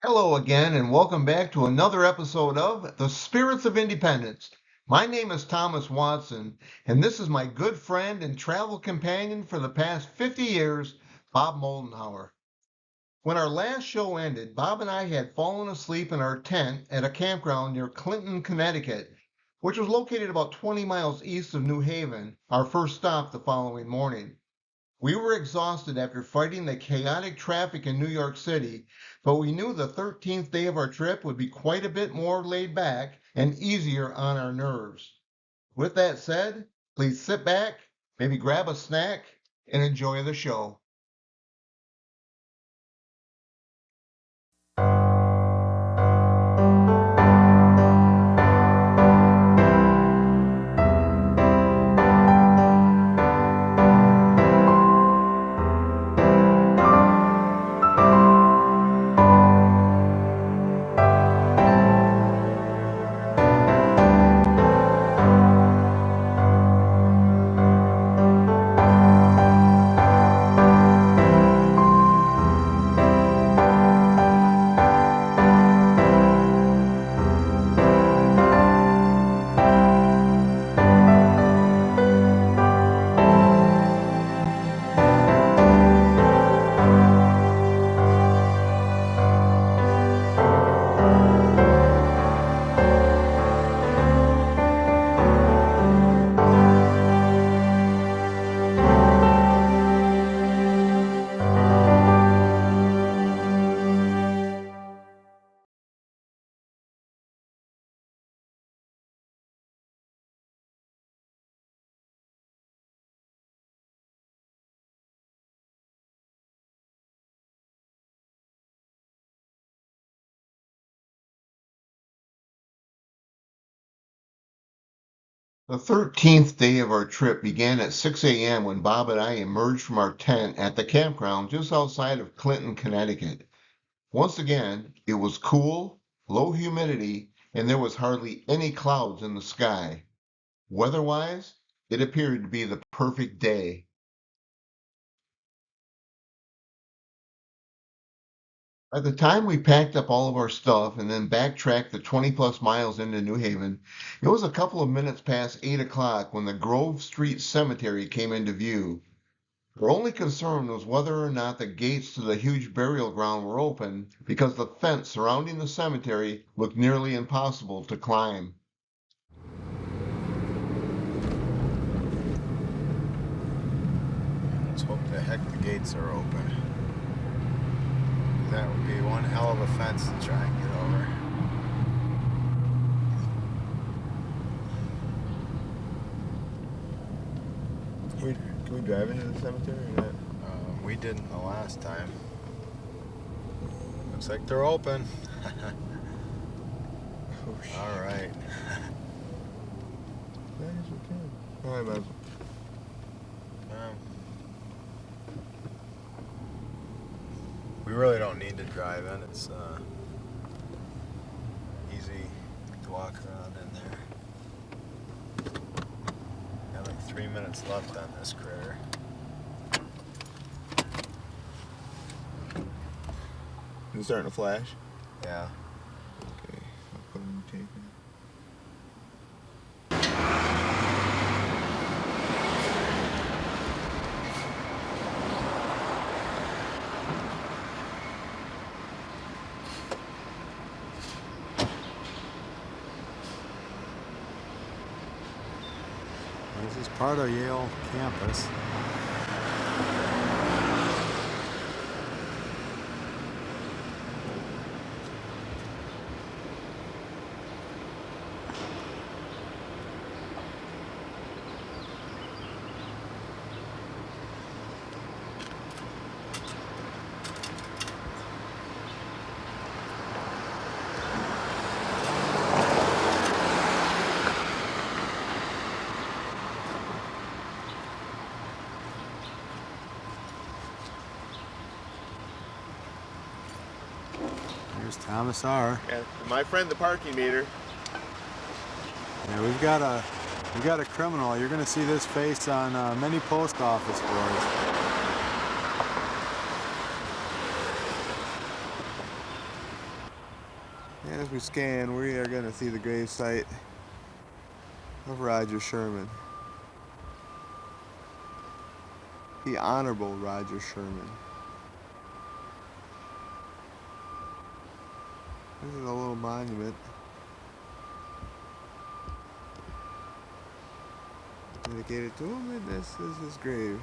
Hello again, and welcome back to another episode of The Spirits of Independence. My name is Thomas Watson, and this is my good friend and travel companion for the past 50 years, Bob Moldenhauer. When our last show ended, Bob and I had fallen asleep in our tent at a campground near Clinton, Connecticut, which was located about 20 miles east of New Haven, our first stop the following morning. We were exhausted after fighting the chaotic traffic in New York City, but we knew the 13th day of our trip would be quite a bit more laid back and easier on our nerves. With that said, please sit back, maybe grab a snack, and enjoy the show. The 13th day of our trip began at 6 a.m. when Bob and I emerged from our tent at the campground just outside of Clinton, Connecticut. Once again, it was cool, low humidity, and there was hardly any clouds in the sky. Weather-wise, it appeared to be the perfect day. By the time we packed up all of our stuff and then backtracked the 20 plus miles into New Haven, it was a couple of minutes past 8 o'clock when the Grove Street Cemetery came into view. Our only concern was whether or not the gates to the huge burial ground were open because the fence surrounding the cemetery looked nearly impossible to climb. Let's hope the heck the gates are open. That would be one hell of a fence to try and get over. Can we drive into the cemetery or not? We didn't the last time. Looks like they're open. Oh, shit. All right. Yeah, I guess we can. All right, man. We really don't need to drive in. It's easy to walk around in there. Got like 3 minutes left on this critter. Is it starting to flash? Yeah. Okay, I'll put in tape. This is part of Yale campus. Here's Thomas R. Yeah, my friend, the parking meter. Yeah, we've got a criminal. You're going to see this face on many post office boards. As we scan, we are going to see the gravesite of Roger Sherman. The Honorable Roger Sherman. This is a little monument dedicated to him, and this is his grave.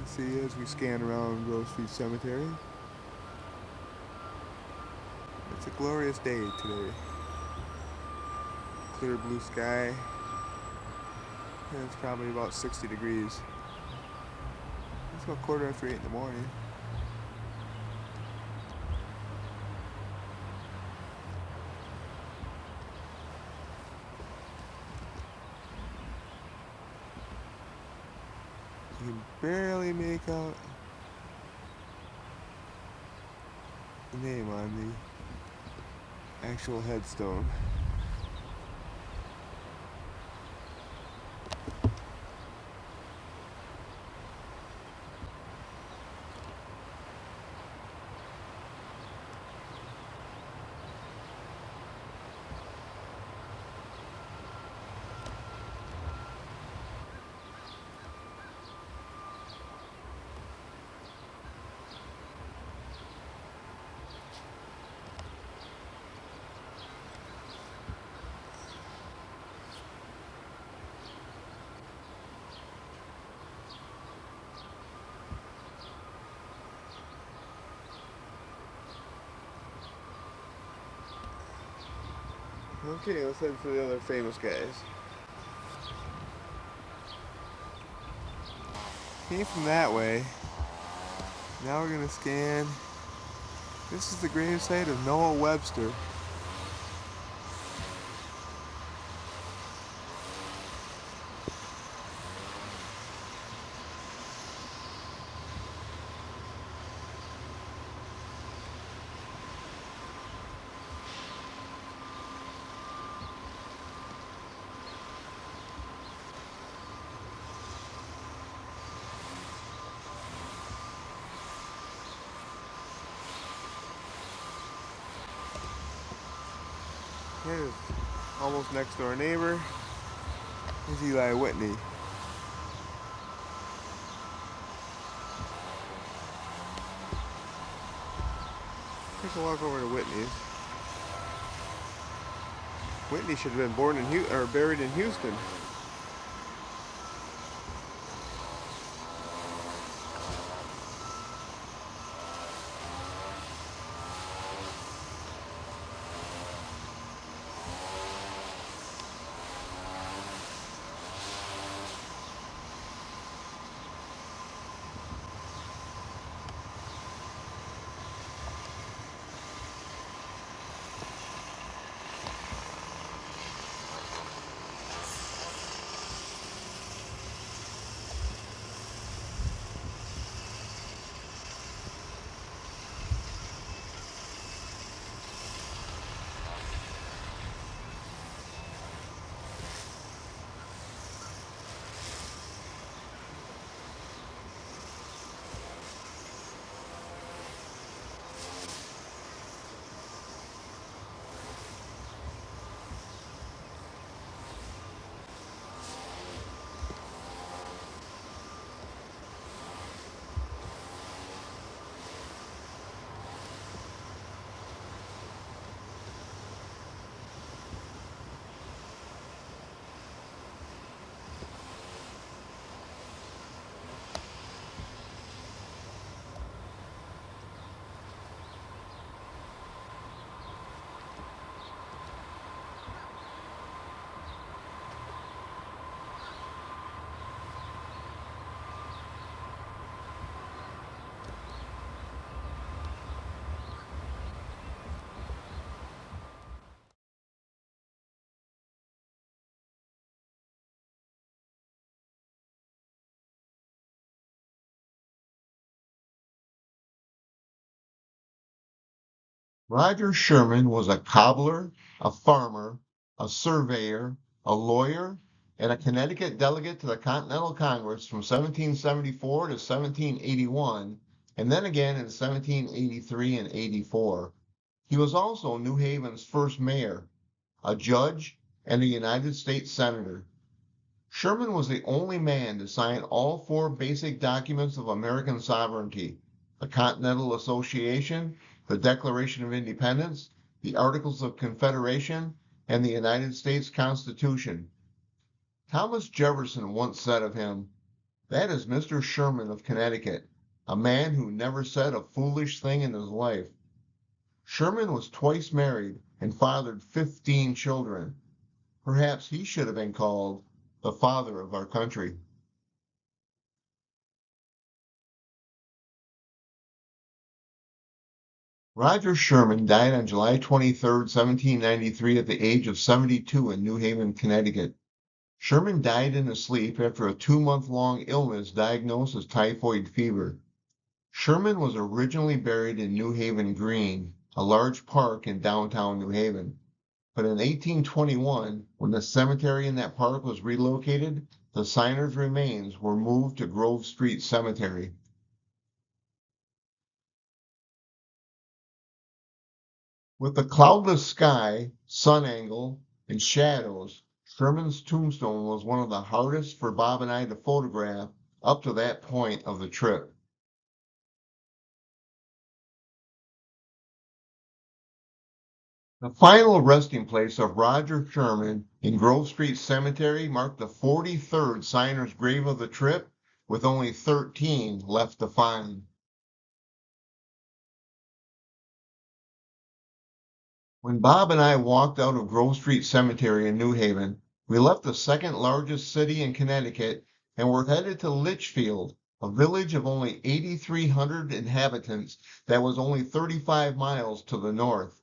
See as we scan around Grove Street Cemetery. It's a glorious day today. Clear blue sky. And it's probably about 60 degrees. It's about 8:15 in the morning. You can barely make out the name on the actual headstone. Okay, let's head for the other famous guys. Came from that way. Now we're gonna scan. This is the gravesite of Noah Webster. Here's almost next door neighbor. Here's Eli Whitney. Take a walk over to Whitney's. Whitney should have been born in buried in Houston. Roger Sherman was a cobbler, a farmer, a surveyor, a lawyer, and a Connecticut delegate to the Continental Congress from 1774 to 1781, and then again in 1783 and 84. He was also New Haven's first mayor, a judge, and a United States Senator. Sherman was the only man to sign all four basic documents of American sovereignty: the Continental Association, the Declaration of Independence, the Articles of Confederation, and the United States Constitution. Thomas Jefferson once said of him, "That is Mr. Sherman of Connecticut, a man who never said a foolish thing in his life." Sherman was twice married and fathered 15 children. Perhaps he should have been called the father of our country. Roger Sherman died on July 23, 1793, at the age of 72 in New Haven, Connecticut. Sherman died in his sleep after a 2-month-long illness diagnosed as typhoid fever. Sherman was originally buried in New Haven Green, a large park in downtown New Haven. But in 1821, when the cemetery in that park was relocated, the Signers' remains were moved to Grove Street Cemetery. With the cloudless sky, sun angle, and shadows, Sherman's tombstone was one of the hardest for Bob and I to photograph up to that point of the trip. The final resting place of Roger Sherman in Grove Street Cemetery marked the 43rd Signer's grave of the trip, with only 13 left to find. When Bob and I walked out of Grove Street Cemetery in New Haven, we left the second largest city in Connecticut and were headed to Litchfield, a village of only 8,300 inhabitants that was only 35 miles to the north.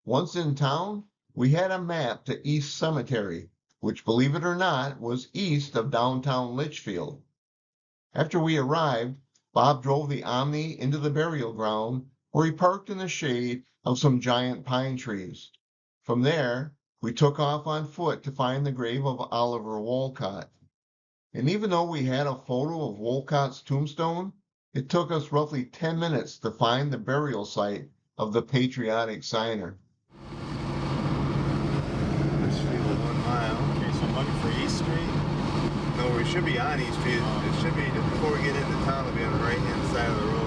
Once in town, we had a map to East Cemetery, which, believe it or not, was east of downtown Litchfield. After we arrived, Bob drove the Omni into the burial ground, where he parked in the shade of some giant pine trees. From there, we took off on foot to find the grave of Oliver Wolcott. And even though we had a photo of Wolcott's tombstone, it took us roughly 10 minutes to find the burial site of the patriotic signer. Litchfield 1 mile. Okay, so I'm looking for East Street. No, we should be on East Street. It should be just before we get into town. It'll be on the right-hand side of the road.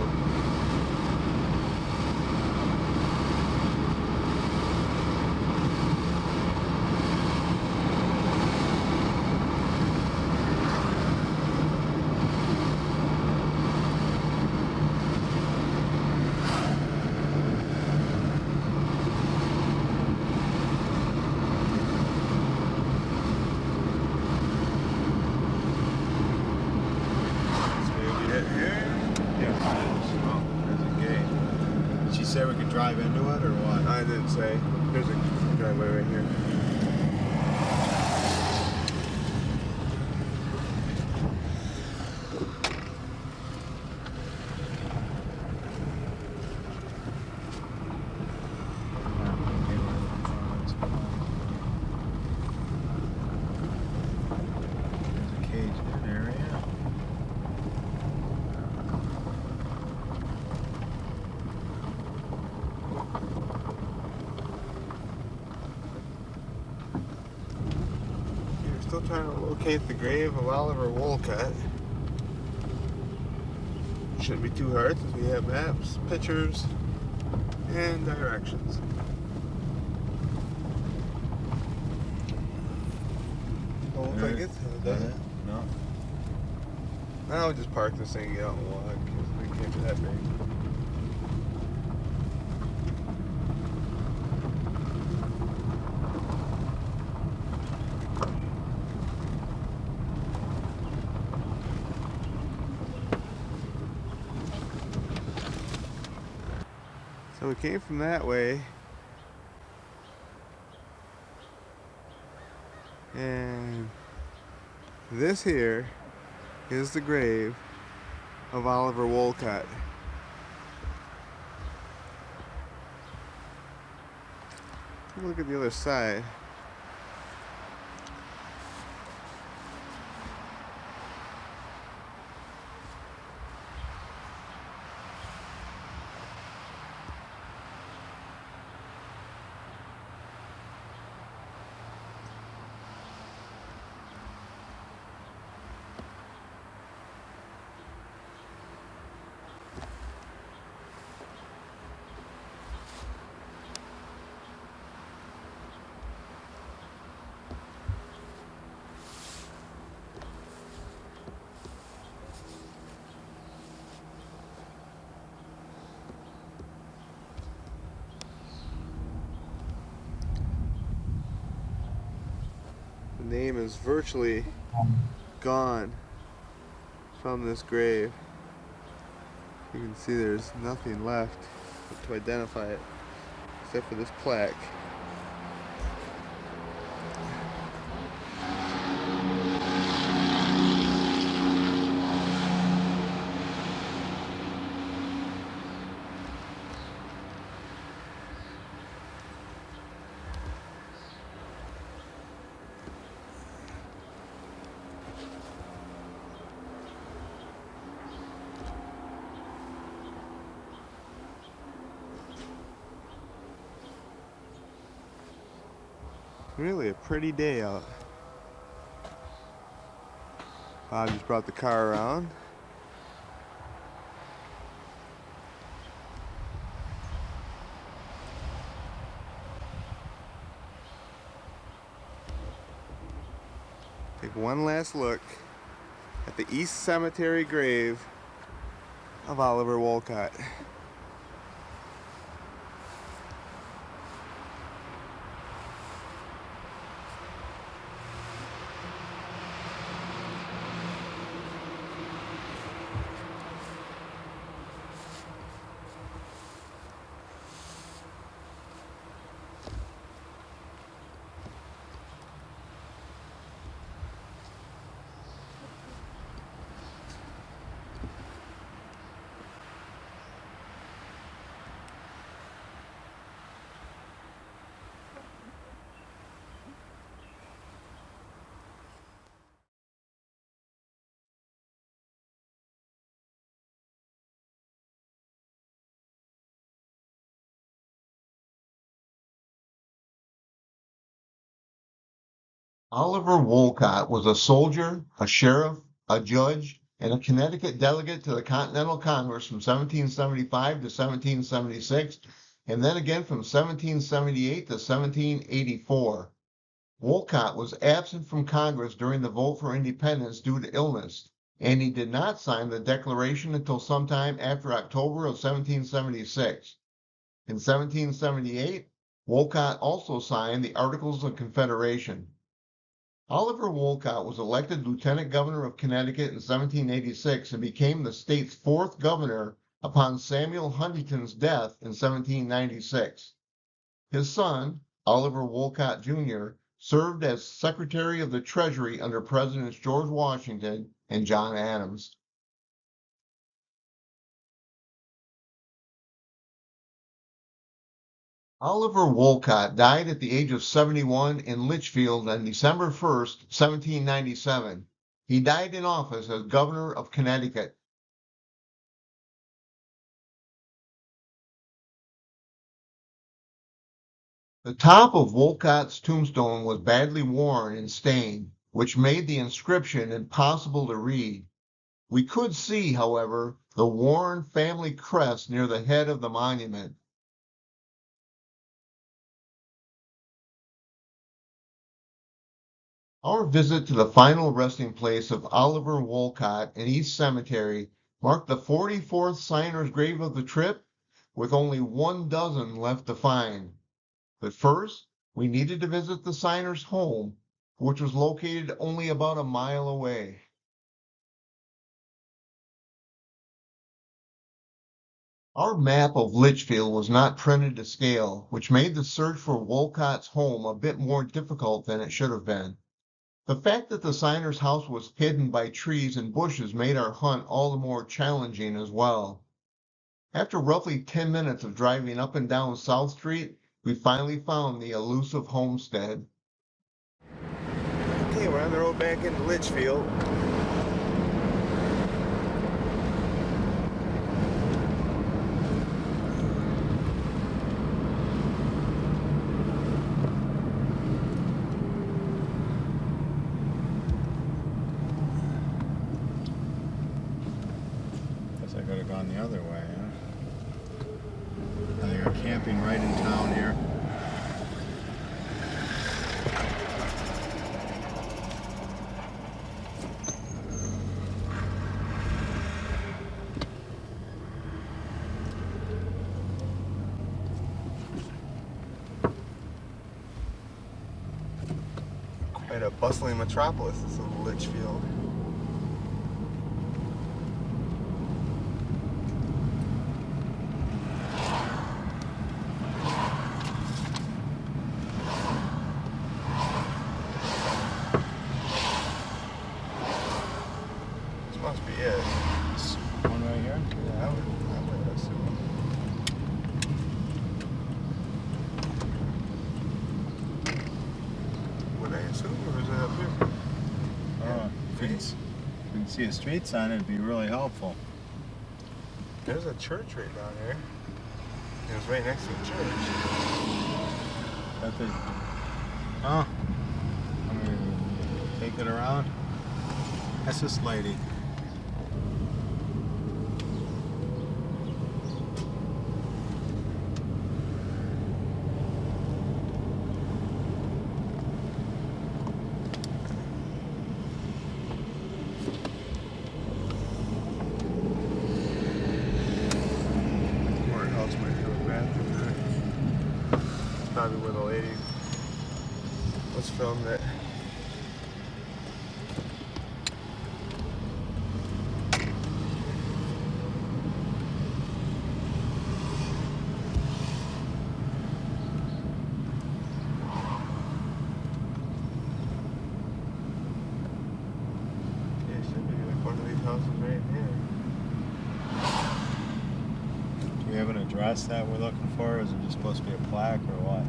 Say we could drive into it or what? I didn't say. There's a driveway right here. There's a caged in area. Still trying to locate the grave of Oliver Wolcott. Shouldn't be too hard since we have maps, pictures, and directions. Oh, if I get to it, No. I'll just park this thing and get out and walk because it can't be that big. So we came from that way, and this here is the grave of Oliver Wolcott. Look at the other side. The name is virtually gone from this grave. You can see there's nothing left to identify it except for this plaque. Really a pretty day out. Bob just brought the car around. Take one last look at the East Cemetery grave of Oliver Wolcott. Oliver Wolcott was a soldier, a sheriff, a judge, and a Connecticut delegate to the Continental Congress from 1775 to 1776, and then again from 1778 to 1784. Wolcott was absent from Congress during the vote for independence due to illness, and he did not sign the Declaration until sometime after October of 1776. In 1778, Wolcott also signed the Articles of Confederation. Oliver Wolcott was elected Lieutenant Governor of Connecticut in 1786 and became the state's fourth governor upon Samuel Huntington's death in 1796. His son, Oliver Wolcott Jr., served as Secretary of the Treasury under Presidents George Washington and John Adams. Oliver Wolcott died at the age of 71 in Litchfield on December 1st, 1797. He died in office as Governor of Connecticut. The top of Wolcott's tombstone was badly worn and stained, which made the inscription impossible to read. We could see, however, the Warren family crest near the head of the monument. Our visit to the final resting place of Oliver Wolcott in East Cemetery marked the 44th signer's grave of the trip, with only 1 dozen left to find. But first, we needed to visit the signer's home, which was located only about a mile away. Our map of Litchfield was not printed to scale, which made the search for Wolcott's home a bit more difficult than it should have been. The fact that the signer's house was hidden by trees and bushes made our hunt all the more challenging as well. After roughly 10 minutes of driving up and down South Street, we finally found the elusive homestead. Okay, we're on the road back into Litchfield. Guess I could have gone the other way, huh? They are camping right in town here. Quite a bustling metropolis, this little Litchfield. This must be it. This one right here? Yeah, I would assume. Would I assume, or is it up here? Oh, if you can see a street sign, it'd be really helpful. There's a church right down here. It was right next to the church. That the, oh, I'm gonna take it around. That's this lady. Courthouse might have a bathroom there. It's probably where the lady was filmed it. Yeah, it should be like one of these houses right here. Do we have an address that we're looking for, or is it just supposed to be a plaque, or what?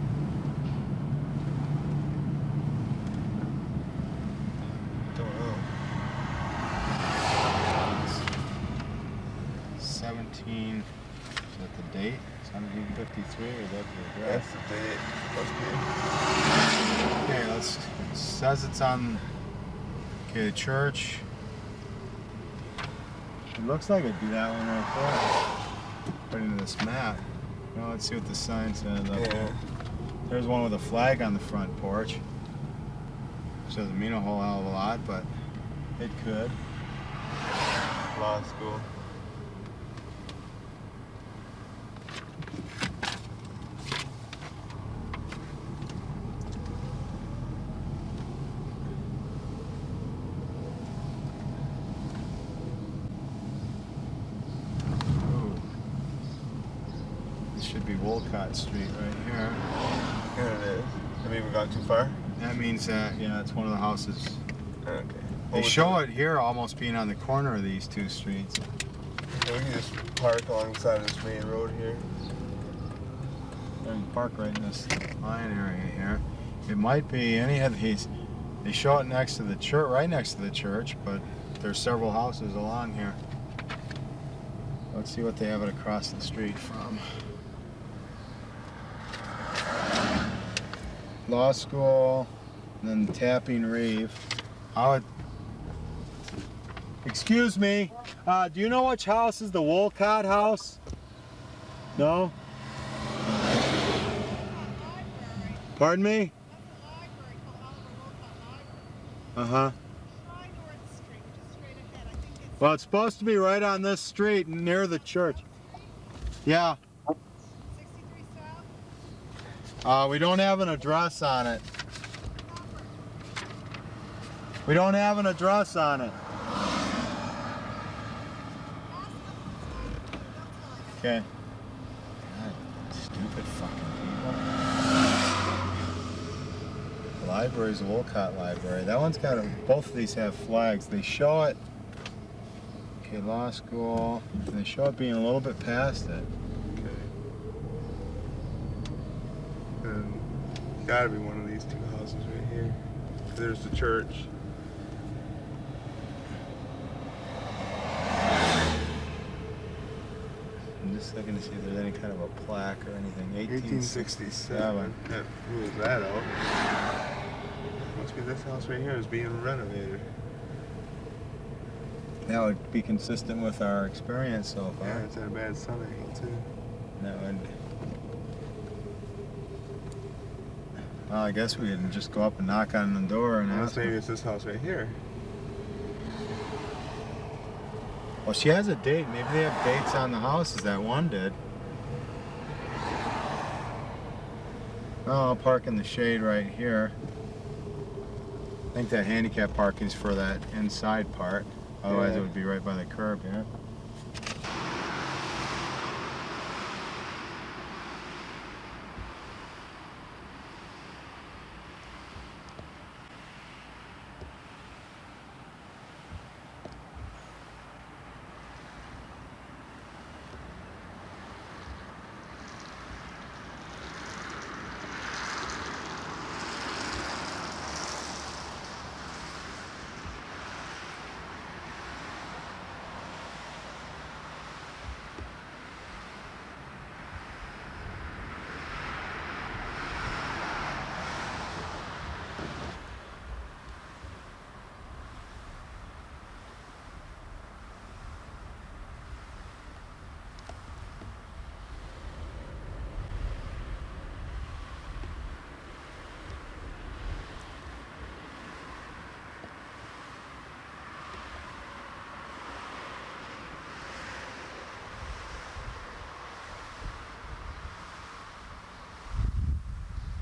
Don't know. 17, is that the date? 1753, or is that the address? That's the date. Must be. Okay, it says it's on, okay, the church. It looks like it'd be that one right there. Put into this map. Well, let's see what the sign says up Yeah. there. There's one with a flag on the front porch. Which doesn't mean a whole hell of a lot, but it could. Law school. Ooh. This should be Wolcott Street right here. Here it is. Have we even gone too far? That means that, yeah, it's one of the houses. Okay. They show it here almost being on the corner of these two streets. So we can just park alongside this main road here. And park right in this line area here. It might be any of these. They show it next to the church, right next to the church, but there's several houses along here. Let's see what they have it across the street from. Law school, and then Tapping Reeve. Excuse me, do you know which house is the Wolcott house? No? Pardon me? Uh-huh. Well, it's supposed to be right on this street near the church. Yeah. 63 South? We don't have an address on it. We don't have an address on it. Okay. God, stupid fucking people. The library's a Wolcott library. That one's got both of these have flags. They show it. Okay, law school. They show it being a little bit past it. Okay. gotta be one of these two houses right here. There's the church. I'm just looking to see if there's any kind of a plaque or anything. 1867. That rules that out. Must be this house right here is being renovated. That would be consistent with our experience so far. Yeah, it's at a bad sun angle too. That would. Well, I guess we could just go up and knock on the door and Unless ask. maybe it's this house right here. Well, she has a date. Maybe they have dates on the houses. That one did. Oh, I'll park in the shade right here. I think that handicap parking is for that inside part. Otherwise, Yeah. it would be right by the curb, yeah.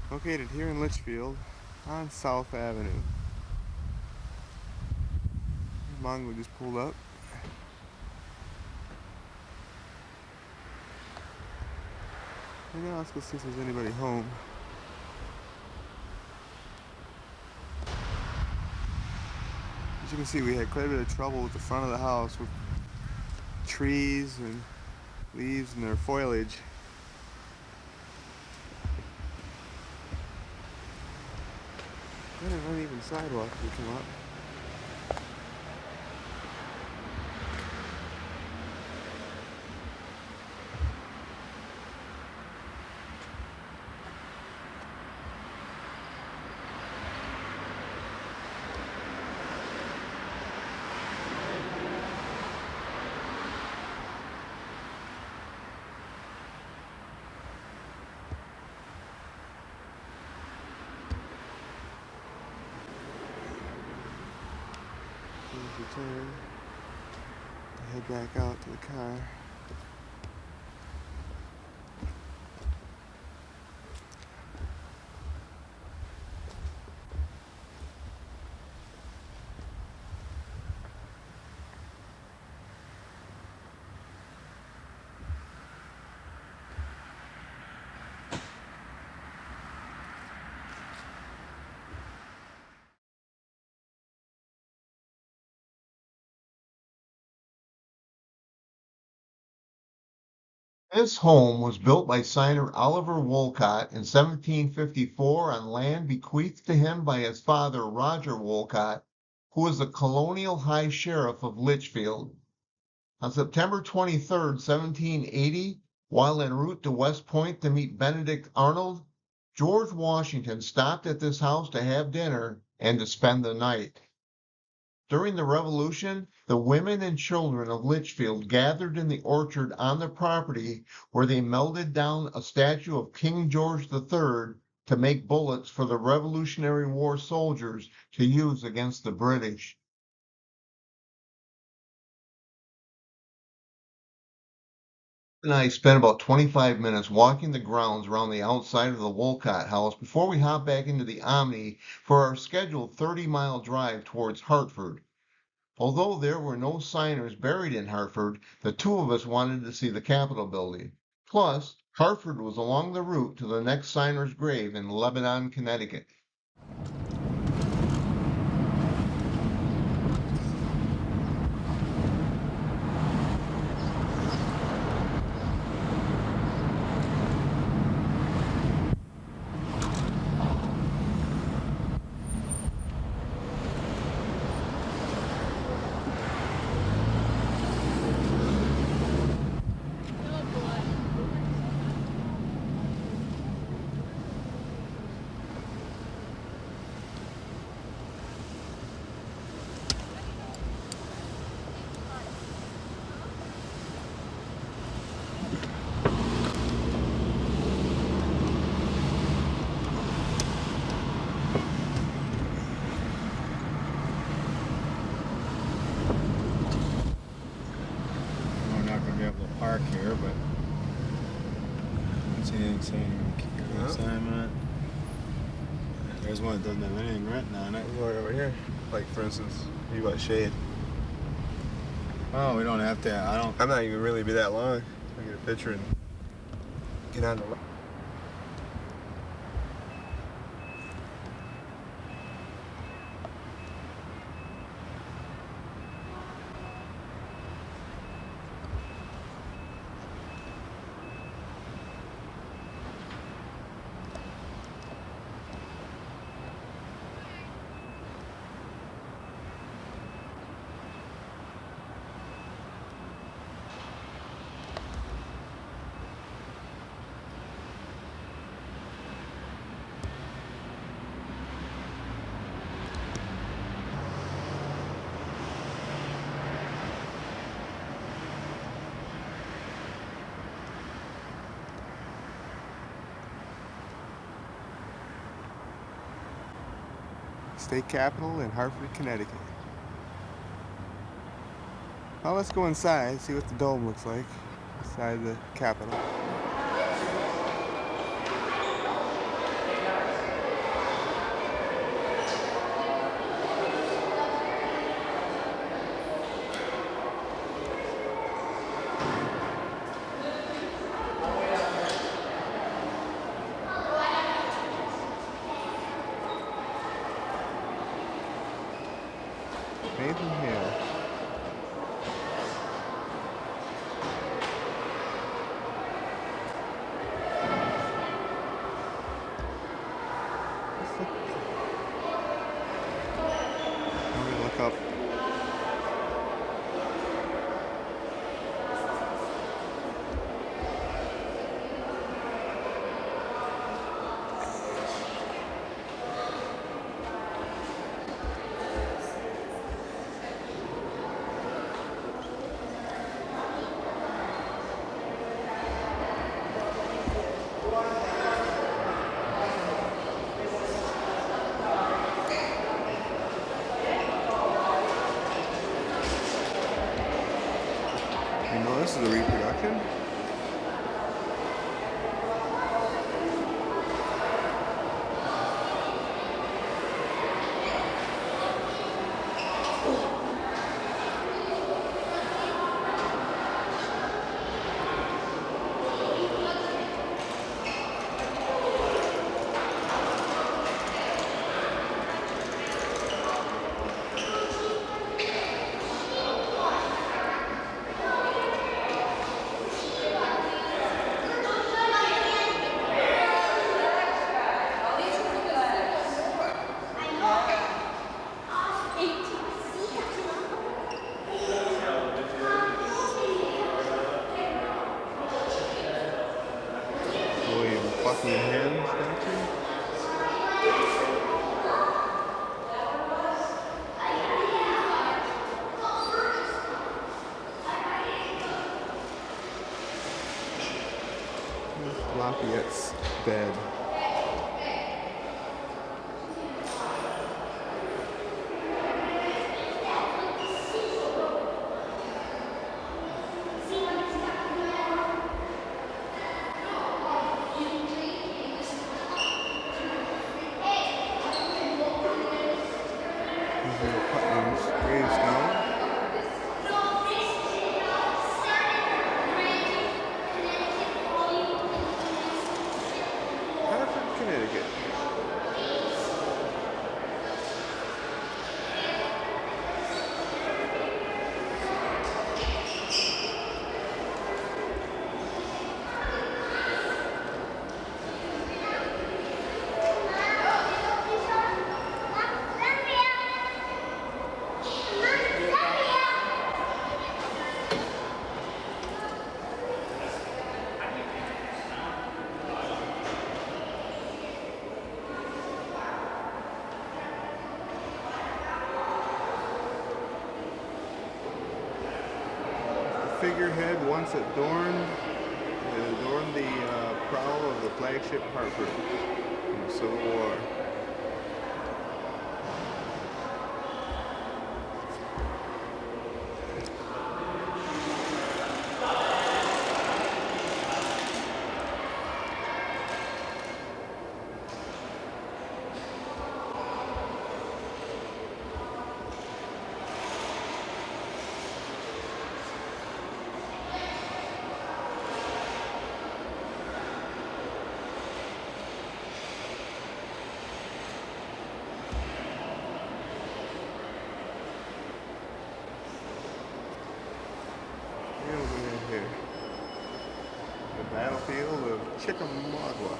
Located here in Litchfield on South Avenue. Mongo just pulled up. And now let's go see if there's anybody home. As you can see, we had quite a bit of trouble with the front of the house with trees and leaves and their foliage. And an uneven sidewalk as we come up. Turn, head back out to the car. This home was built by signer Oliver Wolcott in 1754 on land bequeathed to him by his father Roger Wolcott, who was the colonial high sheriff of Litchfield. On September 23, 1780, while en route to West Point to meet Benedict Arnold, George Washington stopped at this house to have dinner and to spend the night. During the Revolution, the women and children of Litchfield gathered in the orchard on the property where they melted down a statue of King George III to make bullets for the Revolutionary War soldiers to use against the British. And I spent about 25 minutes walking the grounds around the outside of the Wolcott house before we hopped back into the Omni for our scheduled 30-mile drive towards Hartford. Although there were no signers buried in Hartford, the two of us wanted to see the Capitol building. Plus, Hartford was along the route to the next signer's grave in Lebanon, Connecticut. There's one that doesn't have anything written on it. There's one over here. Like, for instance, you got shade. Oh, we don't have to. I'm not even really be that long. I'll get a picture and get on the left. State Capitol in Hartford, Connecticut. Well, let's go inside, see what the dome looks like inside the Capitol. Nathan Hale. I'm gonna look up. You know this is a reproduction? William Buckingham statue. Here's Lafayette's bed. Here's Putnam's gravestone. Hartford, Connecticut. Figurehead once adorned the prow of the flagship Hartford in the Civil War. battlefield of Chickamauga.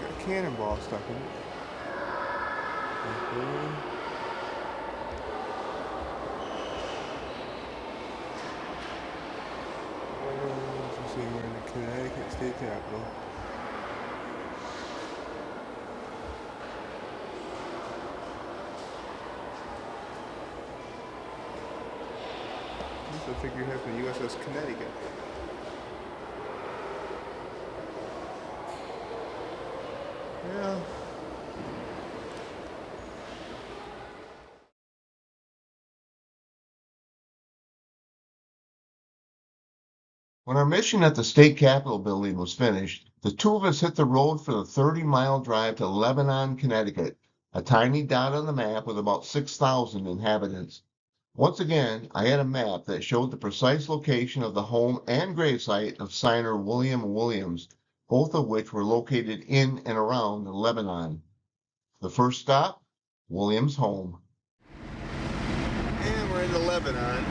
Got a cannonball stuck in it. Okay. Let's see, we're in the Connecticut State Capitol. This is a figurehead from the USS Connecticut. Yeah. When our mission at the state capitol building was finished, the two of us hit the road for the 30-mile drive to Lebanon, Connecticut, a tiny dot on the map with about 6,000 inhabitants. Once again, I had a map that showed the precise location of the home and gravesite of signer William Williams, both of which were located in and around Lebanon. The first stop, Williams' home. And we're in Lebanon.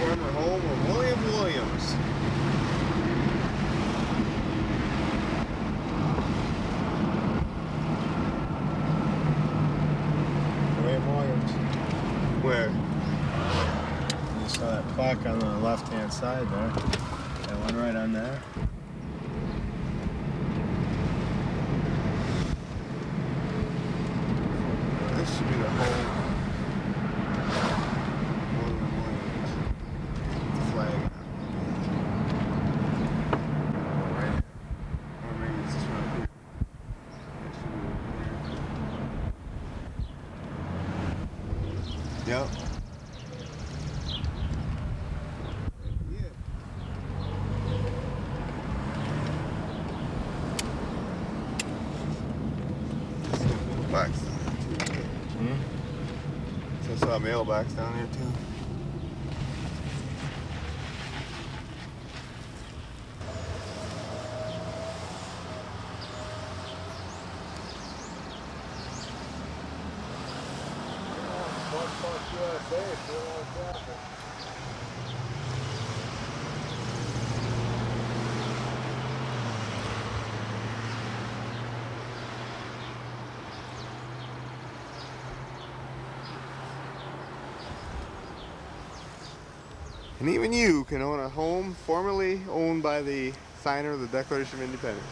Former home of William Williams. William Williams. Where? You saw that plaque on the left-hand side there. That one right on there. This should be the home. William Williams. The flag. Right. Or maybe it's this one up here. It should be over here. Yep. Mailbox down there too. So I saw a mailbox down there too. And even you can own a home formerly owned by the signer of the Declaration of Independence.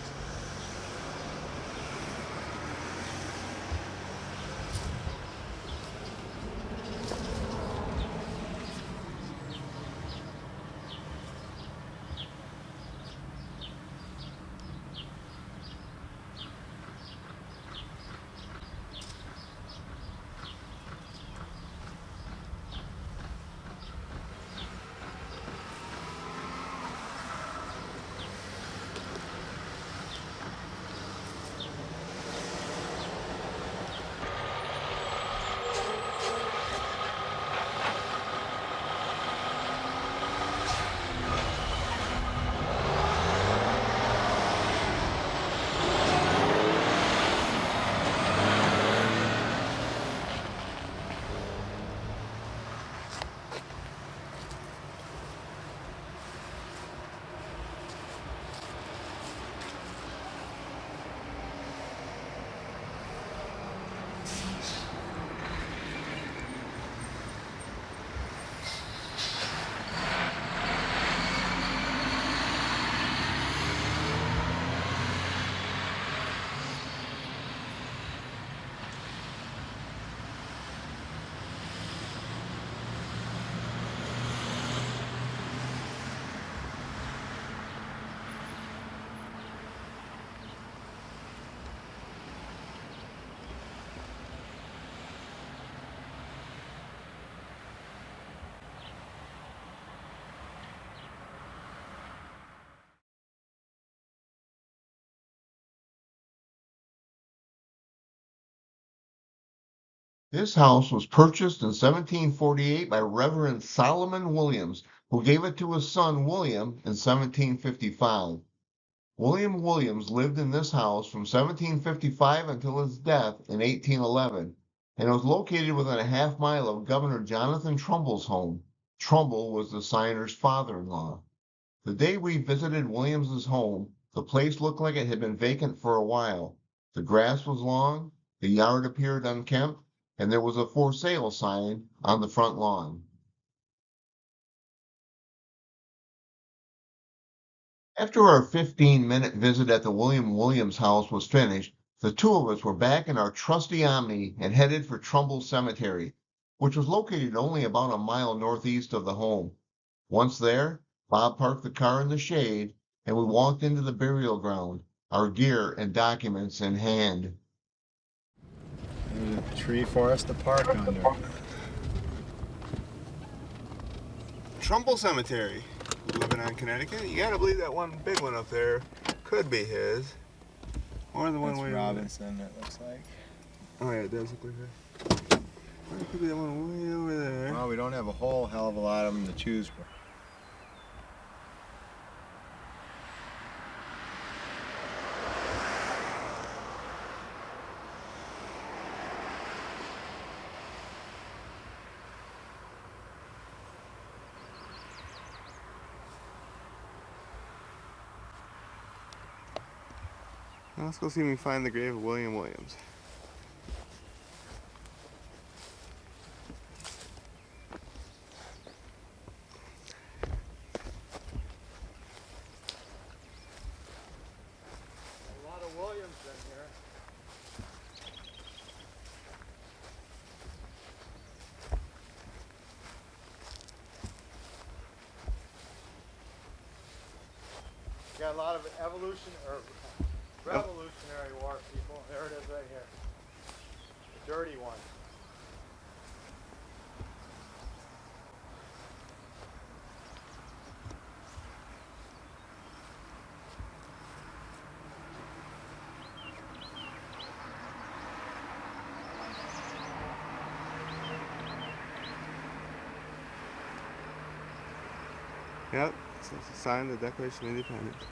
This house was purchased in 1748 by Reverend Solomon Williams, who gave it to his son William in 1755. William Williams lived in this house from 1755 until his death in 1811, and it was located within a half mile of Governor Jonathan Trumbull's home. Trumbull was the signer's father-in-law. The day we visited Williams's home, the place looked like it had been vacant for a while. The grass was long, the yard appeared unkempt, and there was a for sale sign on the front lawn. After our 15-minute visit at the William Williams house was finished, the two of us were back in our trusty Omni and headed for Trumbull Cemetery, which was located only about a mile northeast of the home. Once there, Bob parked the car in the shade, and we walked into the burial ground, our gear and documents in hand. There's a tree for us to park under. Trumbull Cemetery, Lebanon, Connecticut. You gotta believe that one big one up there could be his. Or the one That's way Robinson, it looks like. Oh yeah, it does look like that. Or it could be that one way over there. Well, we don't have a whole hell of a lot of them to choose from. Now let's go see if we can find the grave of William Williams. A lot of Williams in here. Got a lot of Revolutionary War people. There it is right here. The dirty one. Yep, so it's a sign of the Declaration of Independence.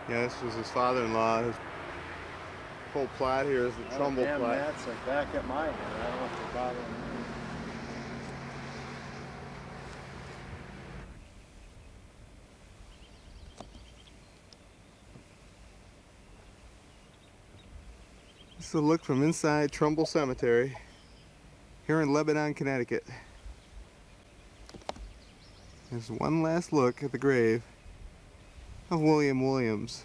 Yeah, this was his father-in-law. His whole plot here is the Trumbull plot. That's like back at my head. I don't know if they're bothering me. This is a look from inside Trumbull Cemetery here in Lebanon, Connecticut. There's one last look at the grave of William Williams.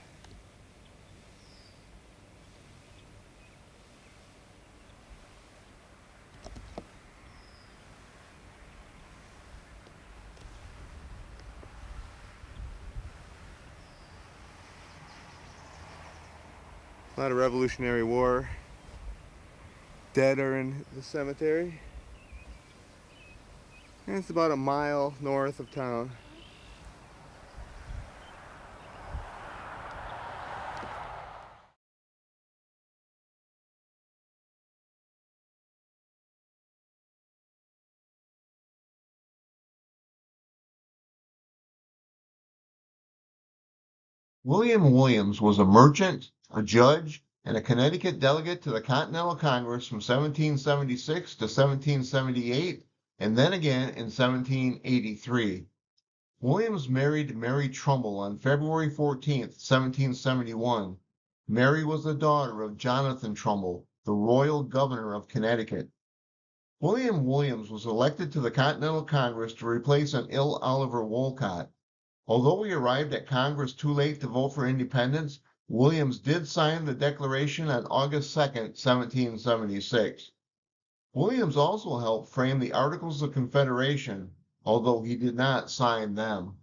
A lot of Revolutionary War dead are in the cemetery. And it's about a mile north of town. William Williams was a merchant, a judge, and a Connecticut delegate to the Continental Congress from 1776 to 1778, and then again in 1783. Williams married Mary Trumbull on February 14, 1771. Mary was the daughter of Jonathan Trumbull, the royal governor of Connecticut. William Williams was elected to the Continental Congress to replace an ill Oliver Wolcott. Although we arrived at Congress too late to vote for independence, Williams did sign the Declaration on August 2, 1776. Williams also helped frame the Articles of Confederation, although he did not sign them.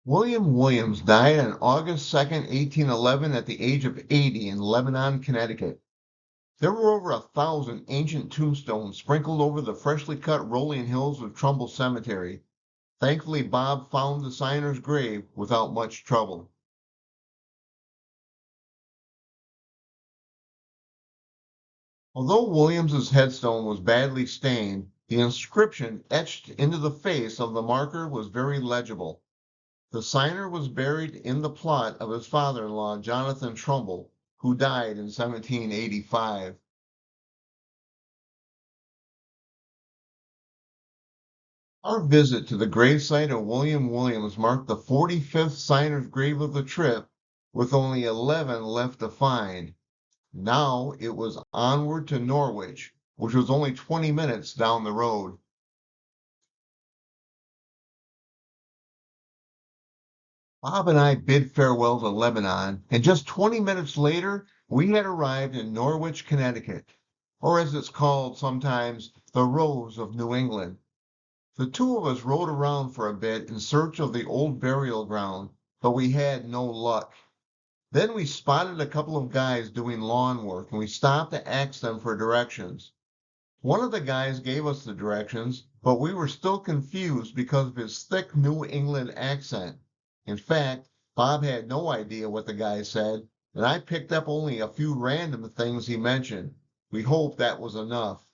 William Williams died on August 2nd, 1811 at the age of 80 in Lebanon, Connecticut. There were over 1,000 ancient tombstones sprinkled over the freshly cut rolling hills of Trumbull Cemetery. Thankfully, Bob found the signer's grave without much trouble. Although Williams's headstone was badly stained, the inscription etched into the face of the marker was very legible. The signer was buried in the plot of his father-in-law, Jonathan Trumbull, who died in 1785. Our visit to the gravesite of William Williams marked the 45th signer's grave of the trip, with only 11 left to find. Now it was onward to Norwich, which was only 20 minutes down the road. Bob and I bid farewell to Lebanon, and just 20 minutes later, we had arrived in Norwich, Connecticut, or as it's called sometimes, the Rose of New England. The two of us rode around for a bit in search of the old burial ground, but we had no luck. Then we spotted a couple of guys doing lawn work, and we stopped to ask them for directions. One of the guys gave us the directions, but we were still confused because of his thick New England accent. In fact, Bob had no idea what the guy said, and I picked up only a few random things he mentioned. We hoped that was enough.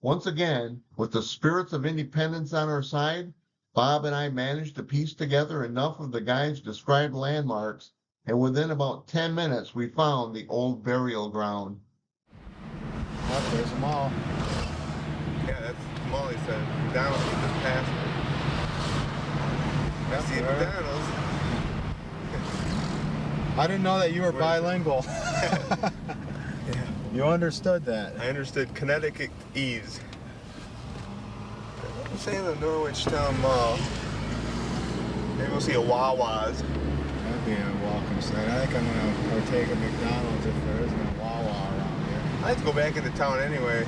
Once again, with the spirits of independence on our side, Bob and I managed to piece together enough of the guy's described landmarks, and within about 10 minutes we found the old burial ground. Oh, there's them all. Yeah, that's Molly said. McDonald's just passed it. I see McDonald's. I didn't know that you were bilingual. Yeah. You understood that. I understood Connecticut ease. I'm saying the Norwich Town Mall. Maybe we'll see a Wawa's. That'd be a welcome sight. I think I'm gonna partake of McDonald's if there isn't a Wawa around here. I have to go back into town anyway.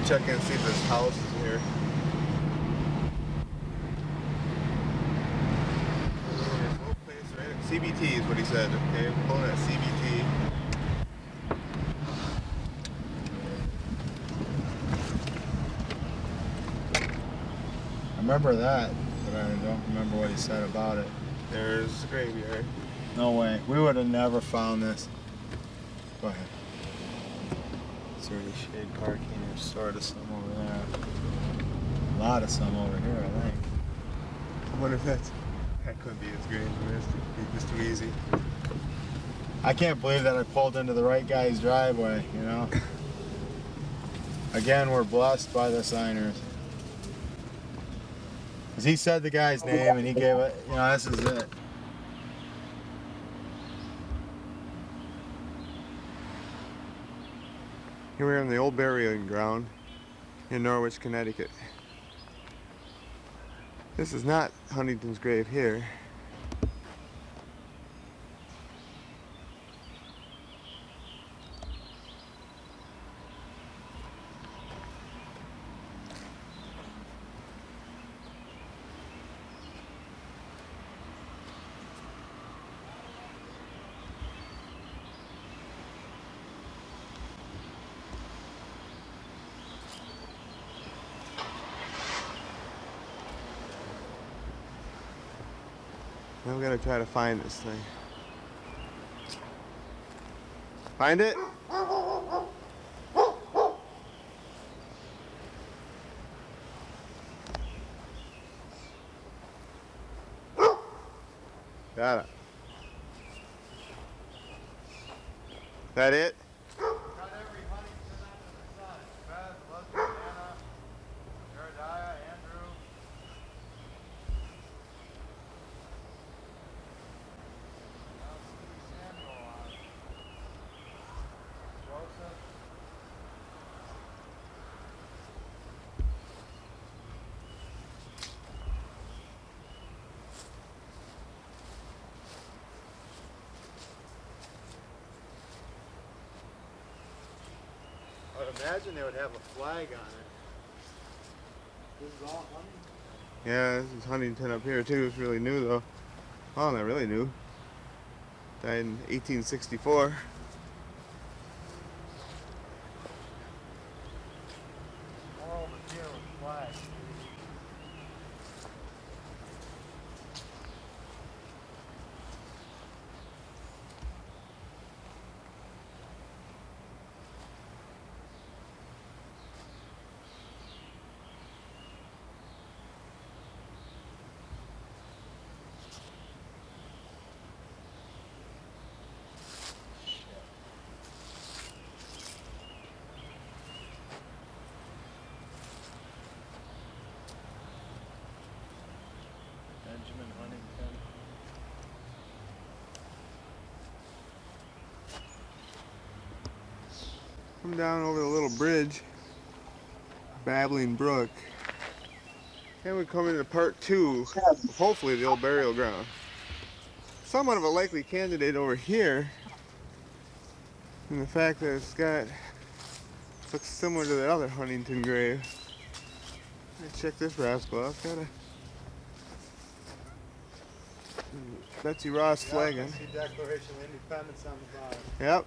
Check in and see if this house is here. CBT is what he said. Okay, we're pulling at CBT. I remember that, but I don't remember what he said about it. There's the graveyard. No way. We would have never found this. Go ahead. Is there any shade parking or sort of some over there? A lot of some over here, I think. I wonder if that could be as green as it's too easy. I can't believe that I pulled into the right guy's driveway, you know? Again, we're blessed by the signers. Because he said the guy's name and he gave it, you know, this is it. Here we are in the old burial ground in Norwich, Connecticut. This is not Huntington's grave here. Now we gotta try to find this thing. Find it? Got it. That it? Got every Huntington under the sun. Beth, Leslie, Anna, Jeremiah, Andrew. Samuel on. Joseph. I would imagine they would have a flag on it. This is all Huntington. Yeah, this is Huntington up here too. It's really new though. Well, not really new. Died in 1864. All the deer with flags. Benjamin Huntington. Come down over the little bridge, Babbling Brook, and we come into part 2 of hopefully the old burial ground. Somewhat of a likely candidate over here, in the fact that looks similar to the other Huntington grave. Let's check this rascal out. It's got a Betsy Ross flag on. See Declaration of Independence on the bottom. Yep,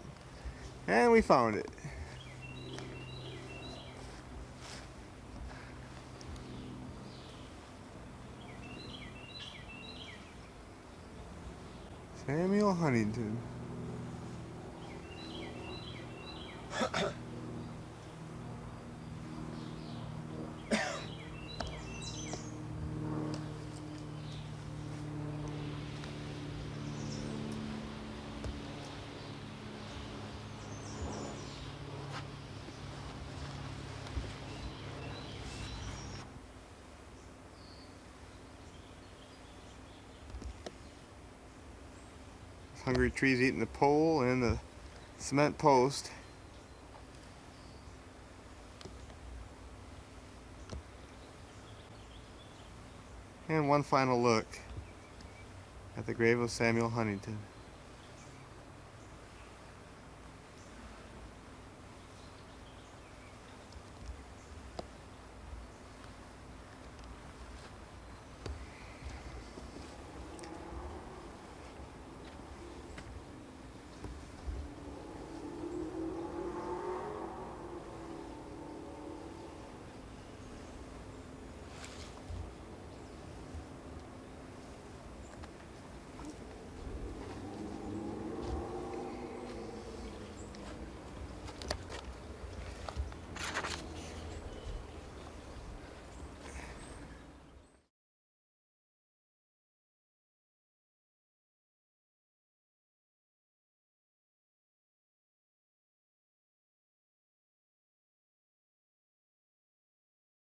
and we found it. Samuel Huntington. Hungry trees eating the pole and the cement post. And one final look at the grave of Samuel Huntington.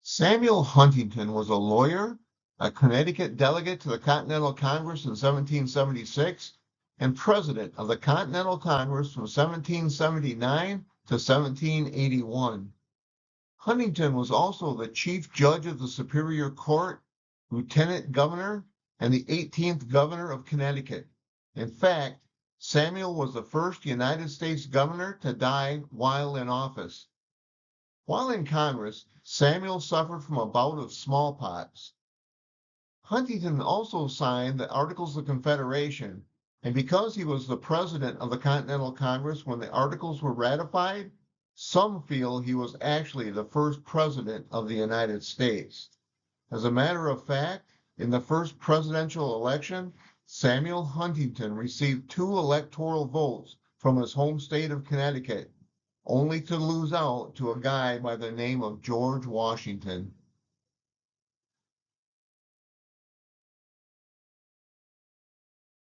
Samuel Huntington was a lawyer, a Connecticut delegate to the Continental Congress in 1776, and president of the Continental Congress from 1779 to 1781. Huntington was also the chief judge of the Superior Court, lieutenant governor, and the 18th governor of Connecticut. In fact, Samuel was the first United States governor to die while in office. While in Congress, Samuel suffered from a bout of smallpox. Huntington also signed the Articles of Confederation, and because he was the president of the Continental Congress when the Articles were ratified, some feel he was actually the first president of the United States. As a matter of fact, in the first presidential election, Samuel Huntington received 2 electoral votes from his home state of Connecticut, only to lose out to a guy by the name of George Washington.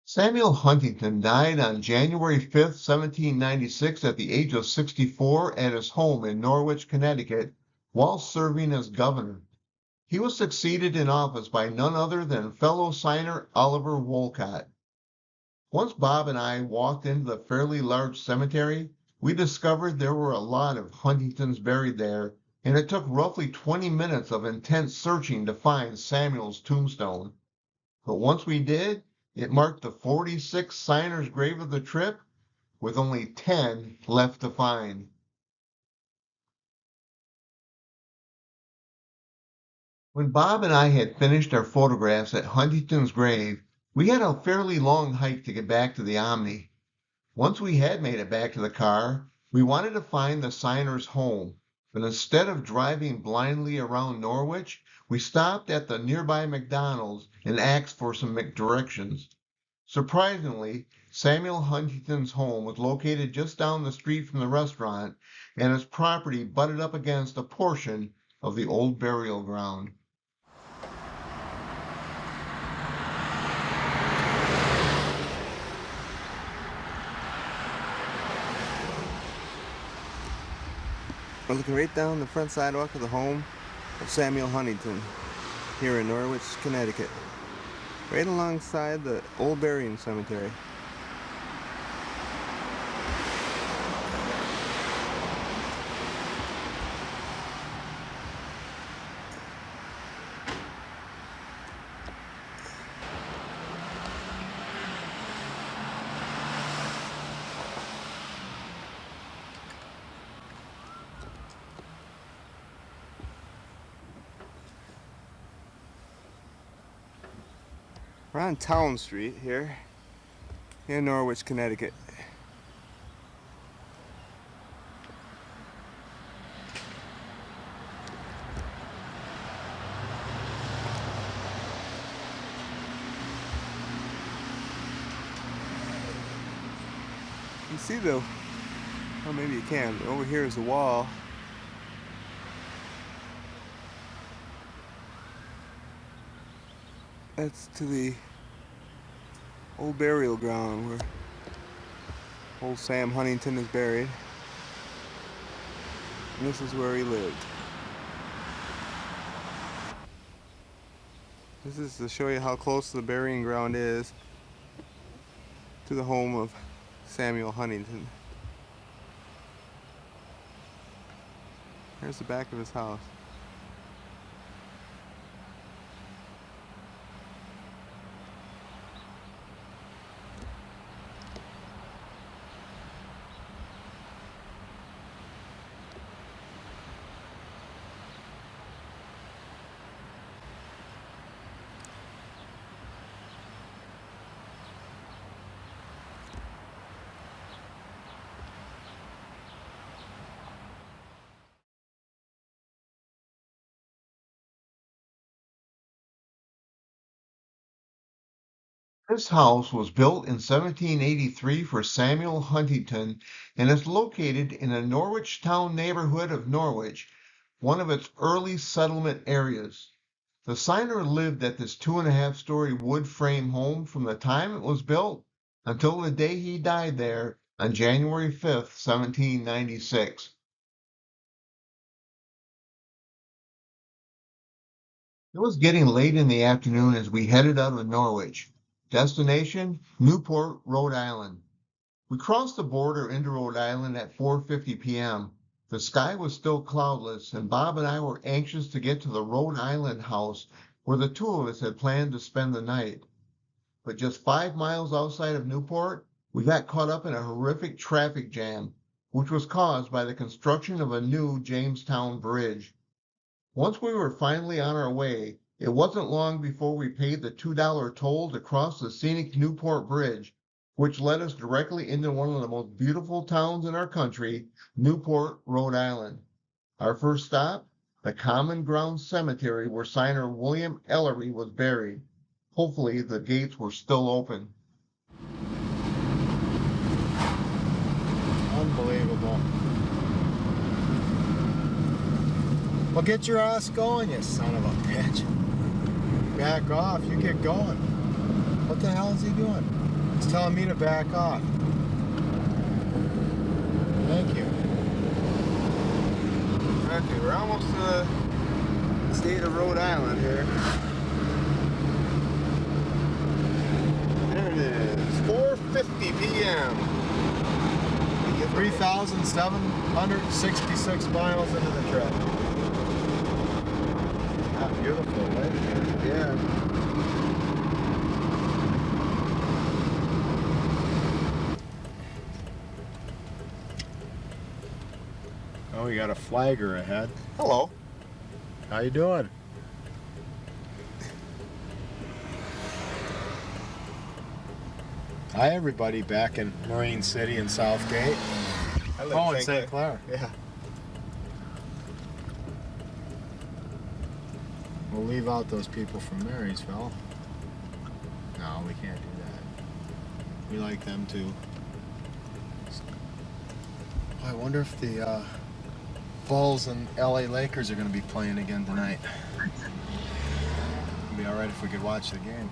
Samuel Huntington died on January 5, 1796 at the age of 64 at his home in Norwich, Connecticut, while serving as governor. He was succeeded in office by none other than fellow signer Oliver Wolcott. Once Bob and I walked into the fairly large cemetery, we discovered there were a lot of Huntingtons buried there, and it took roughly 20 minutes of intense searching to find Samuel's tombstone. But once we did, it marked the 46th signer's grave of the trip, with only 10 left to find. When Bob and I had finished our photographs at Huntington's grave, We had a fairly long hike to get back to the Omni. Once we had made it back to the car, we wanted to find the Signers' home, but instead of driving blindly around Norwich, we stopped at the nearby McDonald's and asked for some directions. Surprisingly, Samuel Huntington's home was located just down the street from the restaurant, and his property butted up against a portion of the old burial ground. We're looking right down the front sidewalk of the home of Samuel Huntington here in Norwich, Connecticut, right alongside the old burying cemetery. We're on Town Street here in Norwich, Connecticut. You see though, well maybe you can, over here is a wall. That's to the old burial ground where old Sam Huntington is buried. And this is where he lived. This is to show you how close the burying ground is to the home of Samuel Huntington. There's the back of his house. This house was built in 1783 for Samuel Huntington and is located in the Norwich Town neighborhood of Norwich, one of its early settlement areas. The signer lived at this 2.5-story wood frame home from the time it was built until the day he died there on January 5th, 1796. It was getting late in the afternoon as we headed out of Norwich. Destination, Newport, Rhode Island. We crossed the border into Rhode Island at 4:50 p.m. The sky was still cloudless, and Bob and I were anxious to get to the Rhode Island house where the two of us had planned to spend the night. But just 5 miles outside of Newport, we got caught up in a horrific traffic jam, which was caused by the construction of a new Jamestown bridge. Once we were finally on our way, it wasn't long before we paid the $2 toll to cross the scenic Newport Bridge, which led us directly into one of the most beautiful towns in our country, Newport, Rhode Island. Our first stop, the Common Ground Cemetery where signer William Ellery was buried. Hopefully the gates were still open. Unbelievable. Well, get your ass going, you son of a bitch. Back off, you get going. What the hell is he doing? He's telling me to back off. Thank you. Okay, we're almost to the state of Rhode Island here. There it is, 4:50 p.m. 3,766 miles into the trip. Ah, beautiful, right? Yeah. Oh, we got a flagger ahead. Hello. How you doing? Hi, everybody, back in Marine City and Southgate. Oh, in St. Clair. Yeah. We'll leave out those people from Marysville. No, we can't do that. We like them too. I wonder if the Bulls and LA Lakers are going to be playing again tonight. It'd be all right if we could watch the game.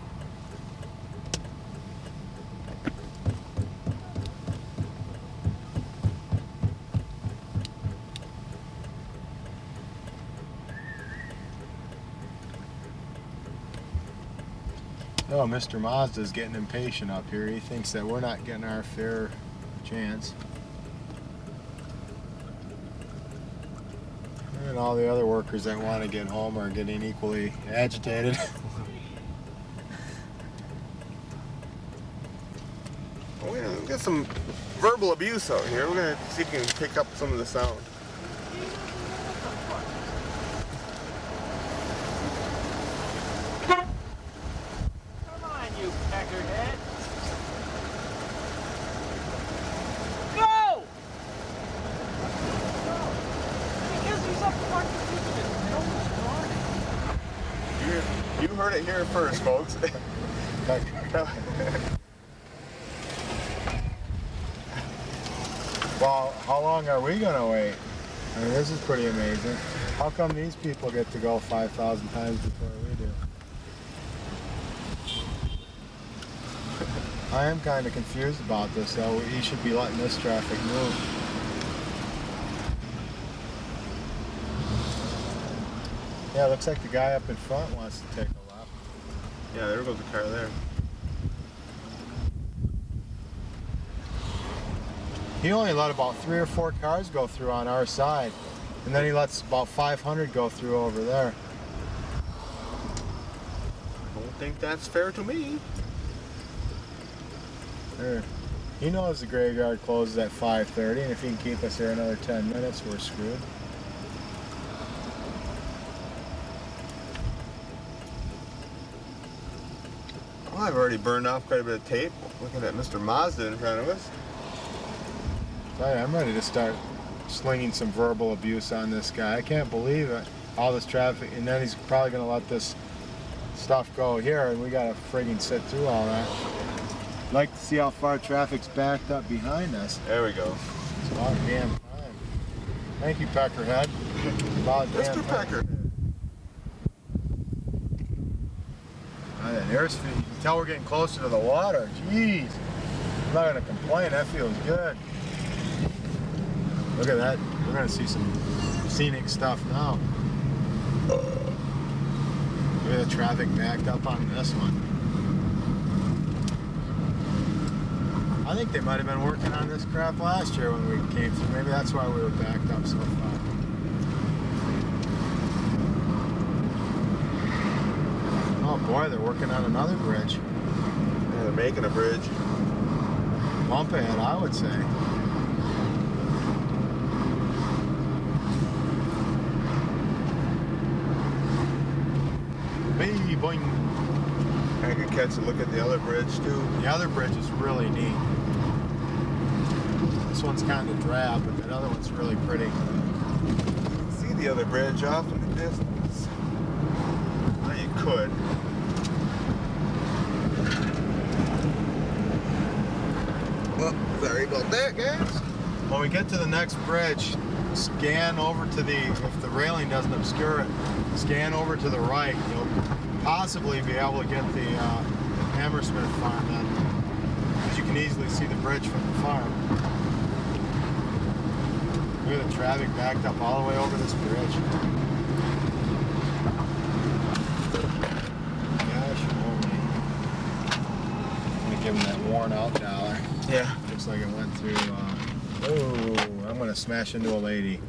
Oh, Mr. Mazda's getting impatient up here. He thinks that we're not getting our fair chance. And all the other workers that want to get home are getting equally agitated. We're gonna get some verbal abuse out here. We're gonna see if we can pick up some of the sound. Come on, you peckerhead. Go! Because he's a fucking idiot. You heard it here first, folks. Well, how long are we gonna wait? I mean, this is pretty amazing. How come these people get to go 5,000 times before we do? I am kind of confused about this, though. We should be letting this traffic move. Yeah, looks like the guy up in front wants to take a left. Yeah, there goes the car there. He only let about 3 or 4 cars go through on our side, and then he lets about 500 go through over there. I don't think that's fair to me. There. He knows the graveyard closes at 5:30, and if he can keep us here another 10 minutes, we're screwed. Well, I've already burned off quite a bit of tape looking at Mr. Mazda in front of us. I'm ready to start slinging some verbal abuse on this guy. I can't believe it. All this traffic, and then he's probably going to let this stuff go here, and we got to friggin' sit through all that. I'd like to see how far traffic's backed up behind us. There we go. It's about damn time. Thank you, Peckerhead. About damn Mr. time. Pecker. There's, you can tell we're getting closer to the water. Jeez. I'm not going to complain. That feels good. Look at that. We're going to see some scenic stuff now. Look at the traffic backed up on this one. I think they might have been working on this crap last year when we came through. Maybe that's why we were backed up so far. Oh boy, they're working on another bridge. Yeah, they're making a bridge. Bump ahead, I would say. Hey, boing. I could catch a look at the other bridge too. The other bridge is really neat. This one's kind of drab, but that other one's really pretty. You can see the other bridge off in the distance. Well, you could. Well, sorry about that, guys. When we get to the next bridge, scan over to the, if the railing doesn't obscure it, scan over to the right. You'll possibly be able to get the Hammersmith farm then, because you can easily see the bridge from the farm. Look at the traffic backed up all the way over this bridge. Gosh, holy. I'm gonna give him that worn out dollar. Yeah. Looks like it went through, oh, I'm gonna smash into a lady.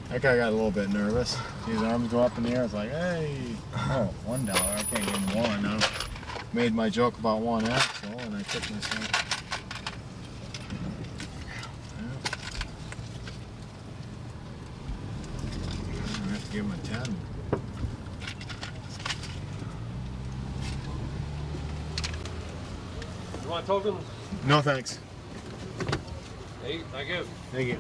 That guy got a little bit nervous. His arms go up in the air. It's like, hey, oh, $1. I can't give him one. I made my joke about one axle, and I took myself. I have to give him a 10. You want token? No, thanks. Hey, thank you. Thank you.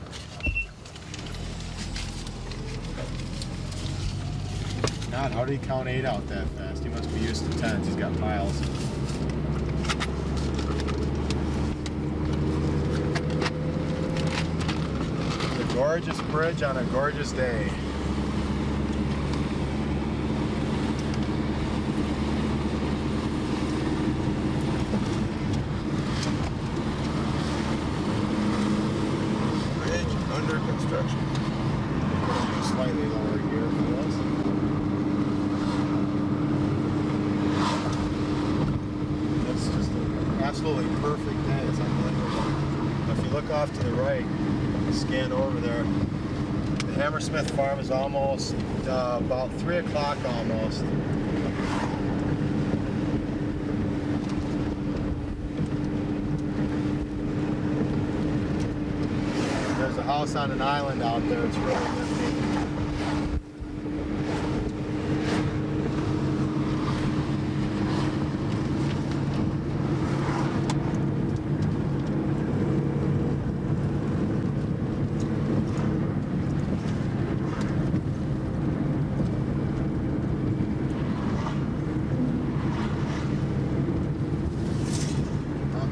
God, how did he count 8 out that fast? He must be used to 10s. He's got piles. The gorgeous bridge on a gorgeous day. Bridge under construction. Slightly lower gear for this. It's just an absolutely perfect day. It's unbelievable. If you look off to the right, scan over there, the Hammersmith farm is almost about 3 o'clock almost. There's a house on an island out there. It's really nifty.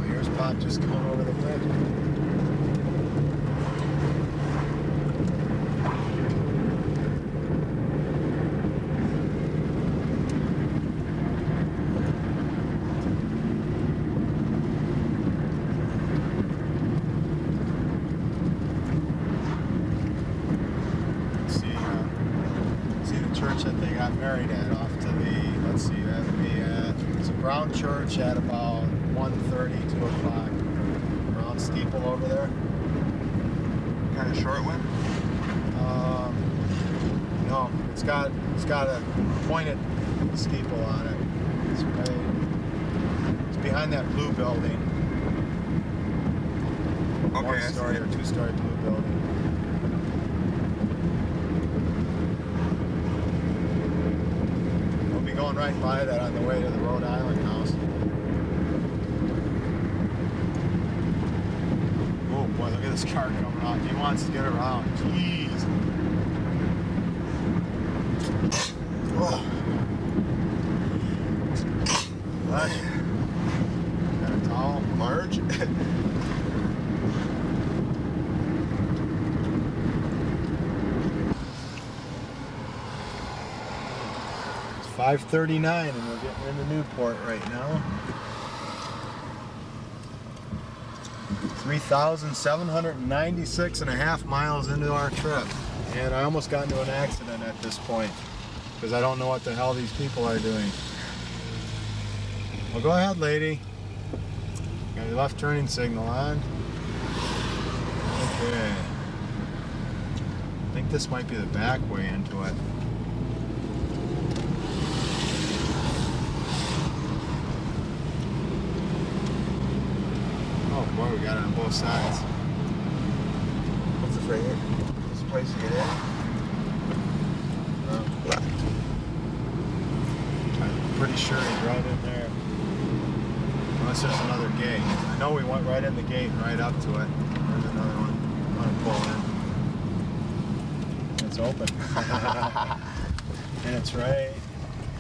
Here's Pop just coming over the bridge. See the church that they got married at off to the, let's see, that would be it's a brown church at about 1:30, 2 o'clock. Round steeple over there. Kind of short one. No, it's got a pointed steeple on it. It's behind that blue building. Okay, I see 1-story it. or 2-story blue building. We'll be going right by that on the way to the Rhode Island house. Oh boy, look at this car coming out. He wants to get around. Jeez. Oh. Flash. Got a towel? Marge. 5:39 and we're getting into Newport right now. 3,796.5 miles into our trip. And I almost got into an accident at this point because I don't know what the hell these people are doing. Well, go ahead, lady. Got your left turning signal on. Okay. I think this might be the back way into it. Oh boy, we got it on both sides. What's this right here? This place to get in? Left. I'm pretty sure he's right in there. Unless there's another gate. I know we went right in the gate and right up to it. There's another one. I'm gonna pull in. It's open. And it's right.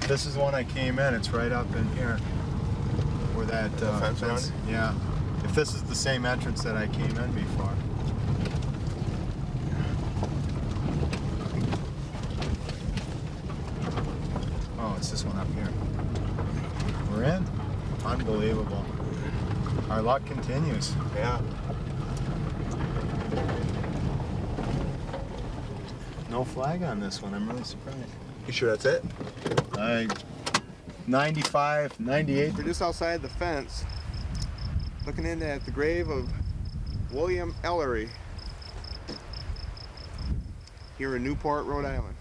This is the one I came in. It's right up in here. Where that fence around? Yeah. If this is the same entrance that I came in before. Oh, it's this one up here. We're in. Unbelievable. Our luck continues. Yeah. No flag on this one. I'm really surprised. You sure that's it? 95, 98. We're just outside the fence, looking in at the grave of William Ellery here in Newport, Rhode Island.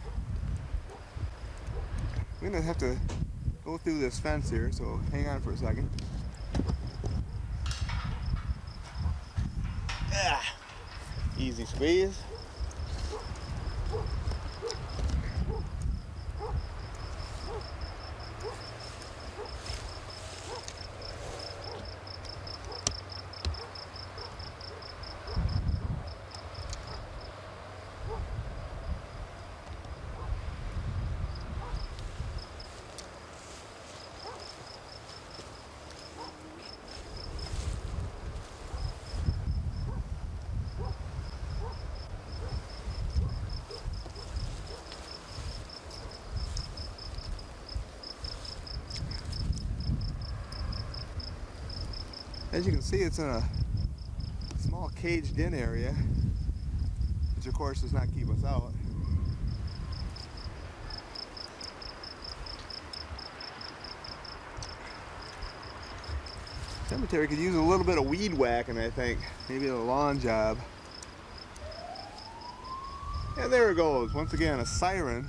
We're gonna have to go through this fence here, so hang on for a second. Yeah. Easy squeeze. As you can see, it's in a small caged-in area, which of course does not keep us out. Cemetery could use a little bit of weed whacking, I think. Maybe a lawn job. And there it goes. Once again, a siren.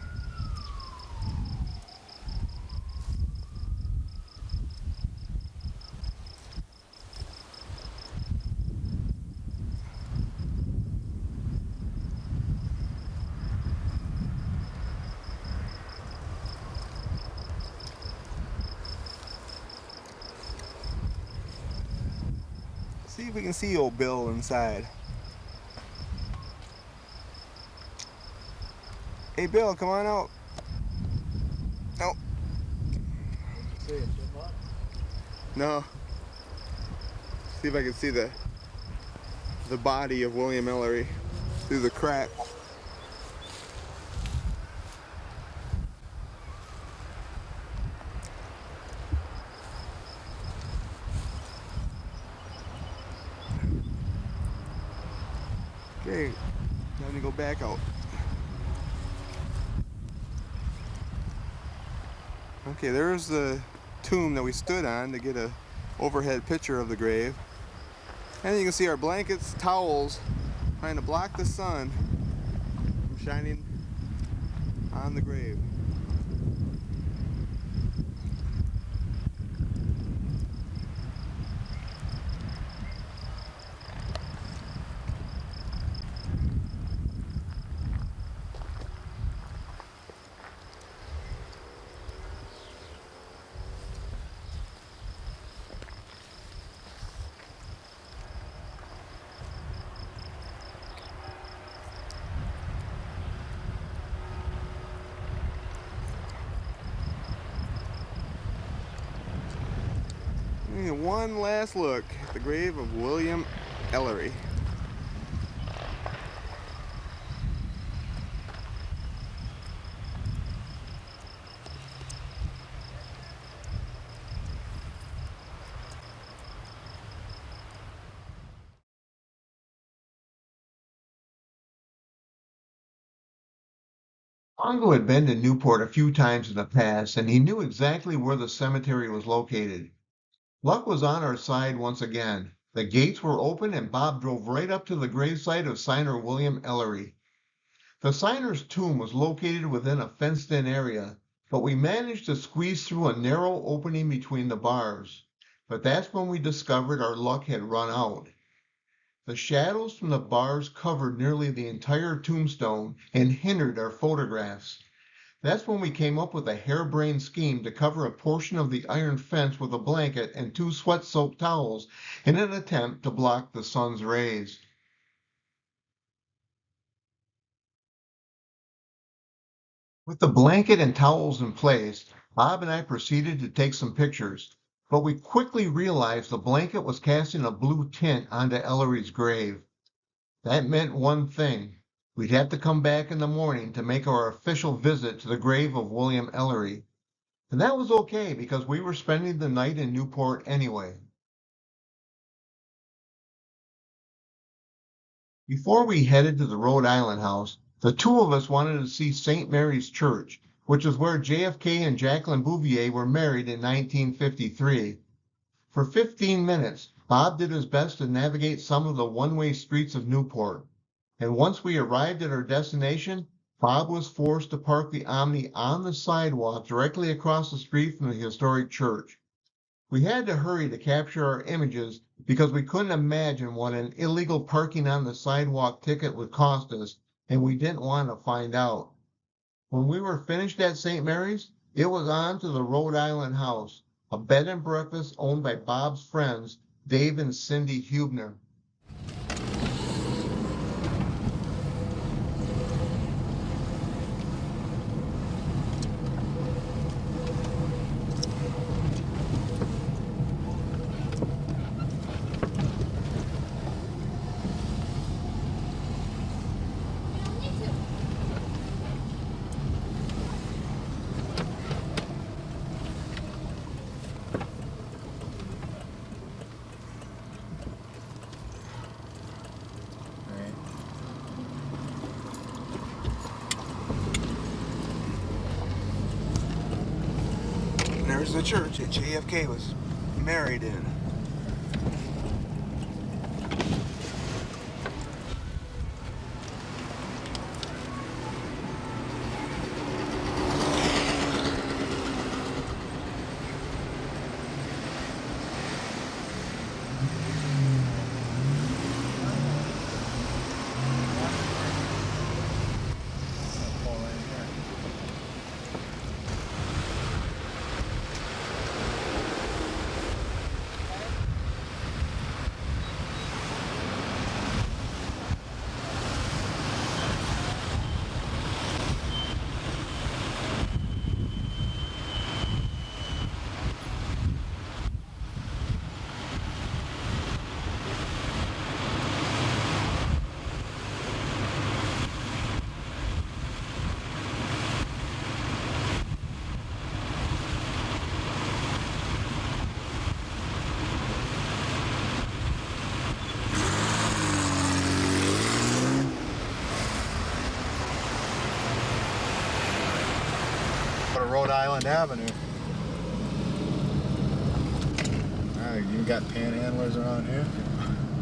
See if we can see old Bill inside. Hey Bill, come on out. Nope. No. See if I can see the body of William Ellery through the crack. Okay, time to go back out. Okay, there's the tomb that we stood on to get a overhead picture of the grave. And you can see our blankets, towels, trying to block the sun from shining on the grave. And one last look at the grave of William Ellery. Pongo had been to Newport a few times in the past, and he knew exactly where the cemetery was located. Luck was on our side once again. The gates were open, and Bob drove right up to the gravesite of signer William Ellery. The signer's tomb was located within a fenced-in area, but we managed to squeeze through a narrow opening between the bars. But that's when we discovered our luck had run out. The shadows from the bars covered nearly the entire tombstone and hindered our photographs. That's when we came up with a harebrained scheme to cover a portion of the iron fence with a blanket and 2 sweat-soaked towels in an attempt to block the sun's rays. With the blanket and towels in place, Bob and I proceeded to take some pictures, but we quickly realized the blanket was casting a blue tint onto Ellery's grave. That meant one thing. We'd have to come back in the morning to make our official visit to the grave of William Ellery. And that was okay because we were spending the night in Newport anyway. Before we headed to the Rhode Island house, the 2 of us wanted to see St. Mary's Church, which is where JFK and Jacqueline Bouvier were married in 1953. For 15 minutes, Bob did his best to navigate some of the one-way streets of Newport. And once we arrived at our destination, Bob was forced to park the Omni on the sidewalk directly across the street from the historic church. We had to hurry to capture our images because we couldn't imagine what an illegal parking on the sidewalk ticket would cost us, and we didn't want to find out. When we were finished at St. Mary's, it was on to the Rhode Island house, a bed and breakfast owned by Bob's friends, Dave and Cindy Hubner. there's the church that JFK was married in. Rhode Island Avenue. You got panhandlers around here.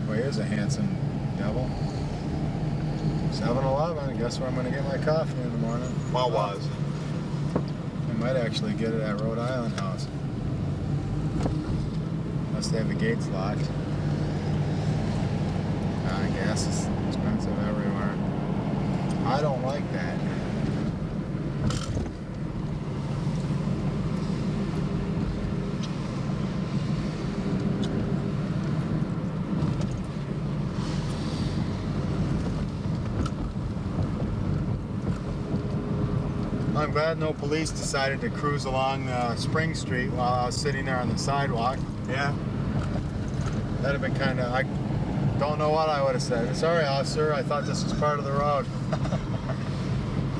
Well, here's a handsome devil. 7-Eleven. Guess where I'm going to get my coffee in the morning? Wawa's. I might actually get it at Rhode Island House. Unless they have the gates locked. Gas is expensive everywhere. I don't like that. I'm glad no police decided to cruise along Spring Street while I was sitting there on the sidewalk. Yeah. That'd have been kind of, I don't know what I would have said. Sorry, officer, I thought this was part of the road.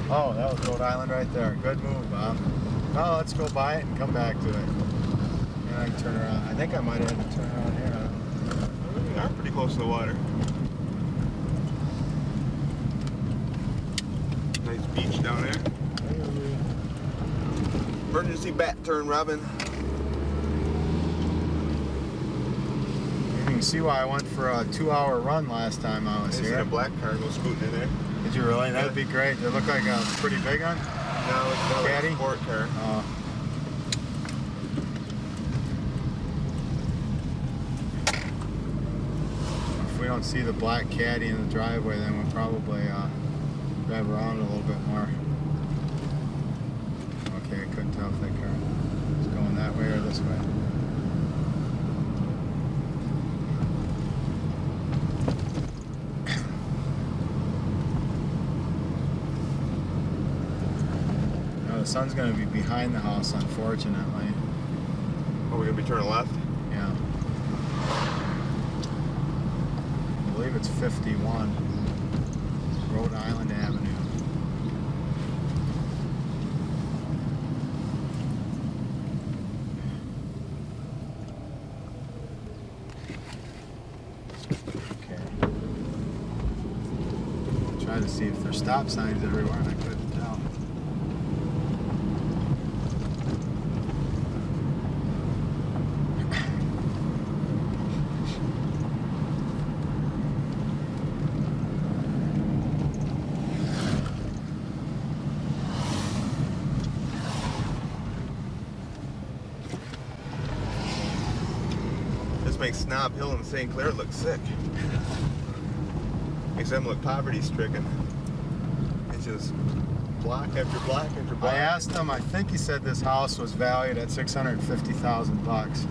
Oh, that was Rhode Island right there. Good move, Bob. Oh, let's go by it and come back to it. And I can turn around. I think I might have had to turn around here. We are pretty close to the water. Nice beach down there. Emergency bat turn, Robin. You can see why I went for a 2-hour run last time I was I seen here. a black car go scooting in there. Did you really? That'd be great. They look like a pretty big one. No, it's probably Caddy? a sport car. Oh. If we don't see the black caddy in the driveway, then we'll probably drive around a little bit more. Okay, I couldn't tell if that car was going that way or this way. The sun's going to be behind the house, unfortunately. Oh, we're going to be turning left? Yeah. I believe it's 51 Rhode Island Avenue. Okay. Try to see if there's stop signs everywhere, and I couldn't tell. Makes Snob Hill and St. Clair look sick. Makes them look poverty-stricken. It's just block after block after block. I asked him, I think he said this house was valued at $650,000,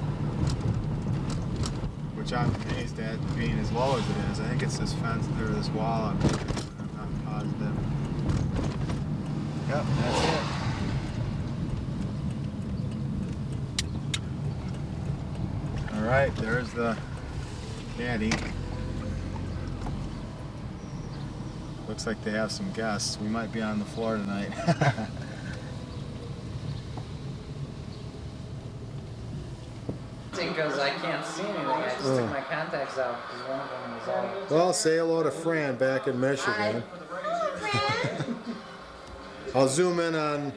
which I'm amazed at being as low as it is. I think it's this fence or this wall up here. I'm not positive. Yep, that's it. Alright, there's the caddy. Looks like they have some guests. We might be on the floor tonight. Because I can't see anything. I just took my contacts out because one of them was out. Well, say hello to Fran back in Michigan. I'll zoom in on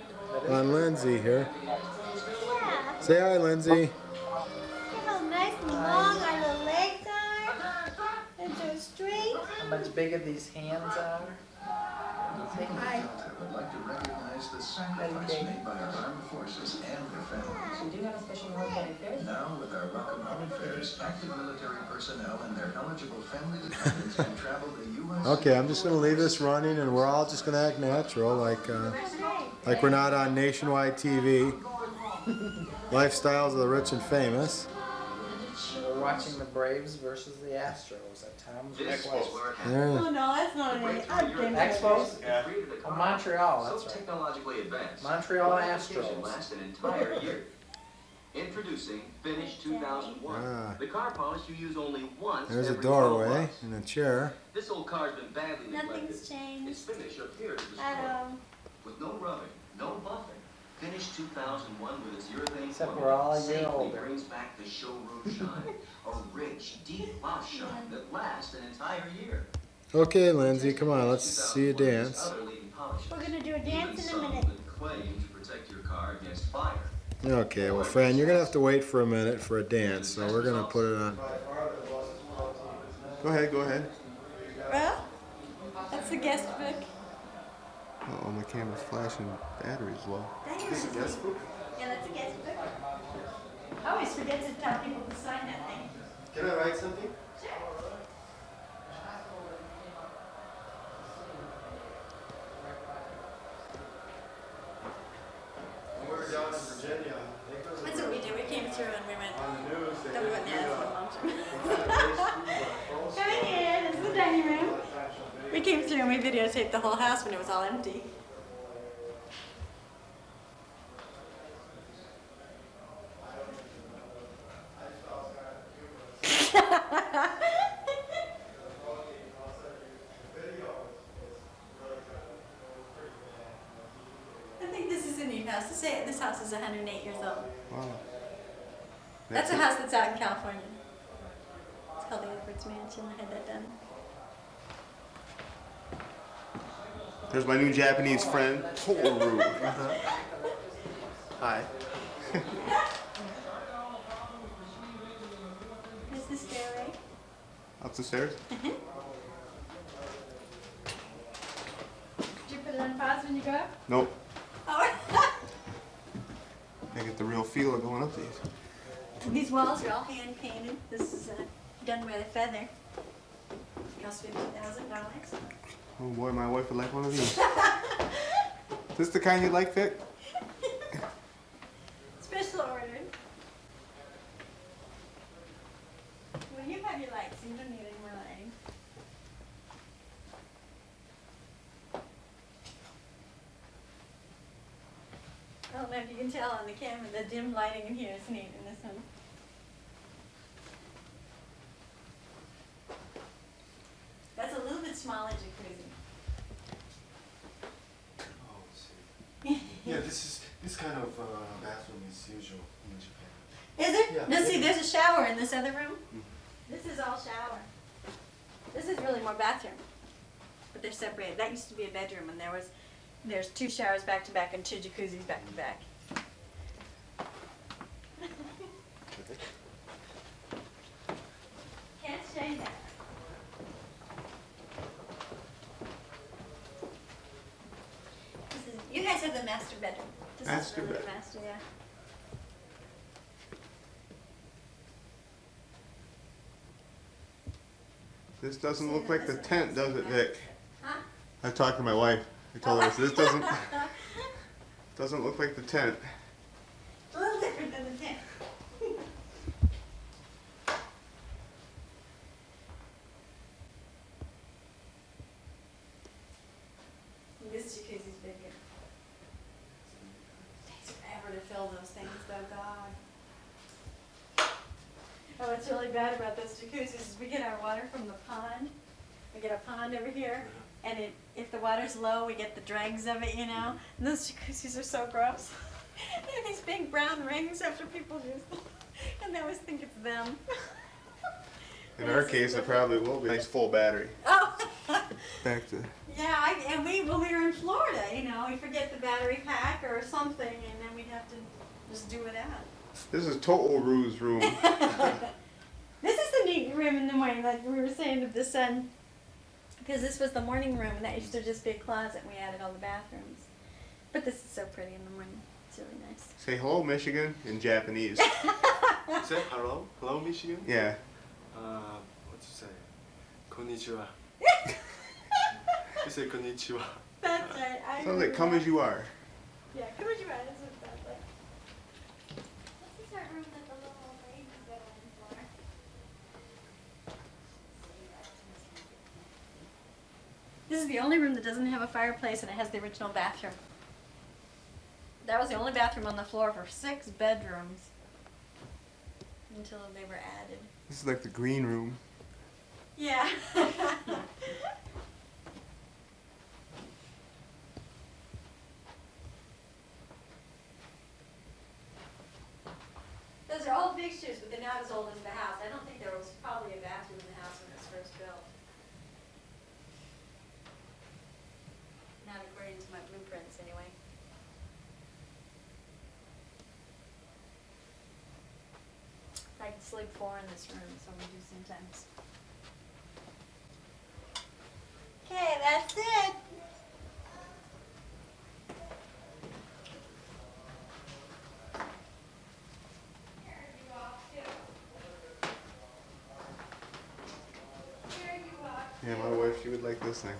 Lindsay here. Say hi, Lindsay. See how nice and long our little legs are? And so straight. How much bigger these hands are? Say hi. Would like to recognize the sacrifice made by our armed forces and their families. We do have a special military affairs. Now, with our Welcome Home Affairs, active military personnel and their eligible family dependents can travel the U.S. Okay, I'm just gonna leave this running, and we're all just gonna act natural, like we're not on nationwide TV. Lifestyles of the rich and famous. We're watching the Braves versus the Astros at Tom's Expos. Yeah. Oh no, that's not any. I've been there. Expos? Oh, Montreal, that's right. Technologically advanced. Montreal Astros. Last an entire year. Introducing Finish 2001. Ah. The car polish you use only once. There's a every 12 doorway months. and a chair. This old car's been badly neglected. Nothing's changed Its finish appears to at destroy. all. With no rubbing, no buffing. Finish 2001 with its urethane Except we're formula all a year safely older. brings back the showroom shine. A rich, deep gloss shine that lasts an entire year. Okay, Lindsay, come on, let's see you dance. We're gonna do a dance in a Some minute. that claim to protect your car against fire. Okay, well, Fran, you're gonna have to wait for a minute for a dance, so we're gonna put it on. Go ahead, go ahead. Well, that's the guest book. Oh, my camera's flashing. Battery's low. This a guest book? Yeah, that's a guest book. I always forget to tell people to sign that thing. Can I write something? Sure. When we were down in Virginia, That's what we do. We came through and we went. on the news, they Then we went there. That's what Mom Come in here. This is the dining room. We came through and we videotaped the whole house when it was all empty. I think this is a neat house. This house is 108 years old. Wow. That's a house that's out in California. It's called the Edwards Mansion. I had that done. There's my new Japanese friend, Toru. Hi. Here's the stairway. Up the stairs? Did you put it on pause when you go up? Nope. Oh. I get the real feel of going up these. These walls are all hand painted. This is done by the feather. Cost $50,000. Oh boy, my wife would like one of these. Is this the kind you like, Vic? Special ordered. Well, you have your lights, so you don't need any more lighting. I don't know if you can tell on the camera, the dim lighting in here is neat in this one. That's a little bit smaller jacuzzi. Oh, yeah, this kind of bathroom is usual in Japan. Is it? Yeah. No, see, there's a shower in this other room. This is all shower. This is really more bathroom. But they're separated. That used to be a bedroom, and there's 2 showers back to back and 2 jacuzzis back to back. Can't say that. You guys have the master bedroom. This Master is really the bed. master, yeah. This doesn't look like the tent, does it, Vic? Huh? I talked to my wife. I told her this doesn't look like the tent. A little different than the tent. This jacuzzi's bigger. Takes forever to fill those things, though, God. Oh, what's really bad about those jacuzzis is we get our water from the pond. We get a pond over here, and if the water's low, we get the dregs of it, you know. And those jacuzzis are so gross. They have these big brown rings after people use them, and I always think it's them. In our case, it probably will be. Nice full battery. Oh. Back to. Yeah, and when we were in Florida, you know, we forget the battery pack or something, and then we'd have to just do it out. This is Total Rue's room. This is the neat room in the morning, like we were saying with the sun. Because this was the morning room, and that used to just be a closet, and we added all the bathrooms. But this is so pretty in the morning. It's really nice. Say hello, Michigan, in Japanese. Say hello? Hello, Michigan? Yeah. What you say? Konnichiwa. You say konnichiwa. That's right. Sounds like come as you are. Yeah, come as you are. That's what it sounds like. This is our room that the little old ladies go in for. This is the only room that doesn't have a fireplace, and it has the original bathroom. That was the only bathroom on the floor for 6 bedrooms until they were added. This is like the green room. Yeah. Those are old fixtures, but they're not as old as the house. I don't think there was probably a bathroom in the house when it was first built. Not according to my blueprints, anyway. I can sleep 4 in this room, so we do sometimes. Okay, that's it. Yeah, my wife, she would like this thing.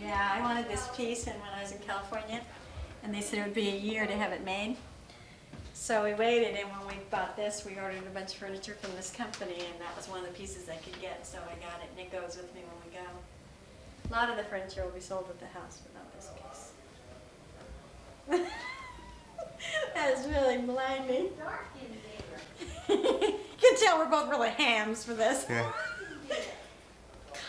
Yeah, I wanted this piece, and when I was in California, and they said it would be a year to have it made. So we waited, and when we bought this, we ordered a bunch of furniture from this company, and that was one of the pieces I could get, so I got it, and it goes with me when we go. A lot of the furniture will be sold at the house, but not this piece. That is really blinding. You can tell we're both really hams for this. Yeah.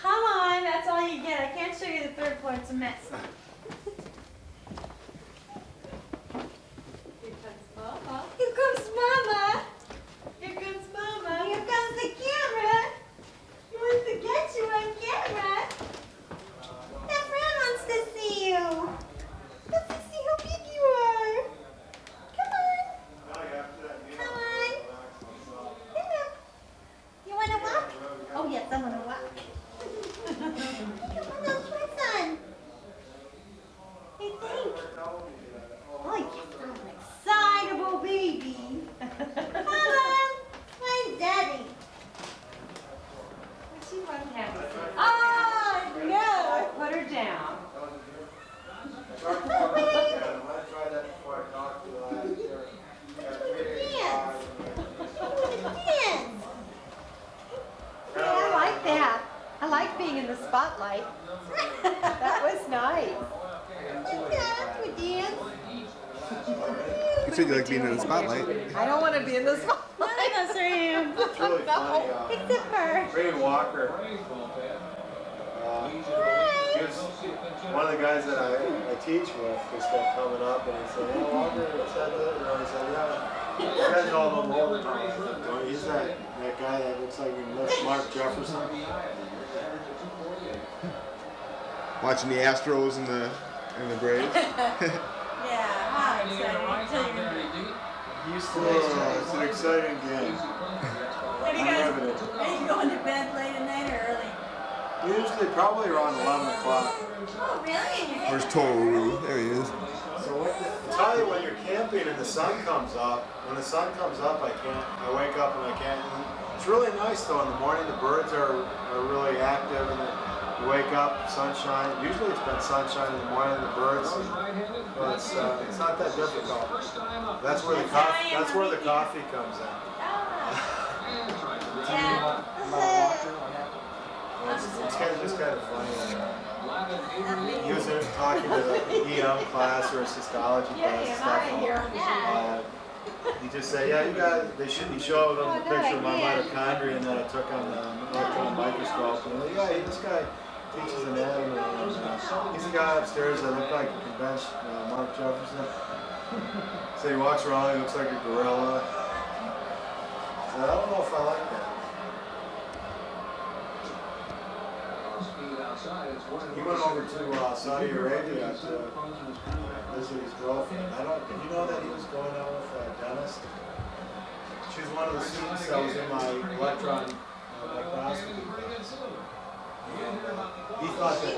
Come on, that's all you get. I can't show you the 3rd floor, it's a mess. Mama. Here comes Mama. Here comes Mama. Here comes the camera. He wants to get you on camera. That friend wants to see you. Wants to see how big you are. Come on. Come on. Hello. You want to walk? Oh, yes, I want to walk. Come on, my son. Hey, think. Oh, yes, I'm an excitable baby. Come on, where's Daddy? She wasn't having it. Oh, no. I put her down. Yeah, I like that. I like being in the spotlight. That was nice. You said you like being in the spotlight. I don't want to be in the spotlight. None of us are him. It's really funny. Except for. Ray Walker. He was one of the guys that I teach with. Just kept coming up and he said, "Oh, Walker said that." You know, he said, "Yeah." You guys know the Moldenhauer. He's that guy that looks like he missed Mark Jefferson. Watching the Astros and the Braves. Yeah, how exciting. It's an exciting game. Are you going to bed late at night or early? Usually probably around 11 o'clock. Oh, really? Where's Total Rue? There he is. So I tell you, when you're camping and the sun comes up, when the sun comes up, I wake up and I can't. It's really nice though. In the morning, the birds are really active, and you wake up, sunshine. Usually it's been sunshine in the morning, the birds. But it's not that difficult. That's where the coffee. That's where the coffee comes in. It's just kind of funny. He was talking to the EM class or a histology class and stuff. He just said, "Yeah, you guys." He showed them a picture of my mitochondria that I took on the electron microscope. And like, "Yeah, this guy teaches anatomy. He's a guy upstairs that looked like a convention, Mark Jefferson." So he walks around. He looks like a gorilla. So I don't know if I like that. He went over to Saudi Arabia to visit his girlfriend. Did you know that he was going out with a dentist? She's one of the students that was in my electron microscopy. He thought that.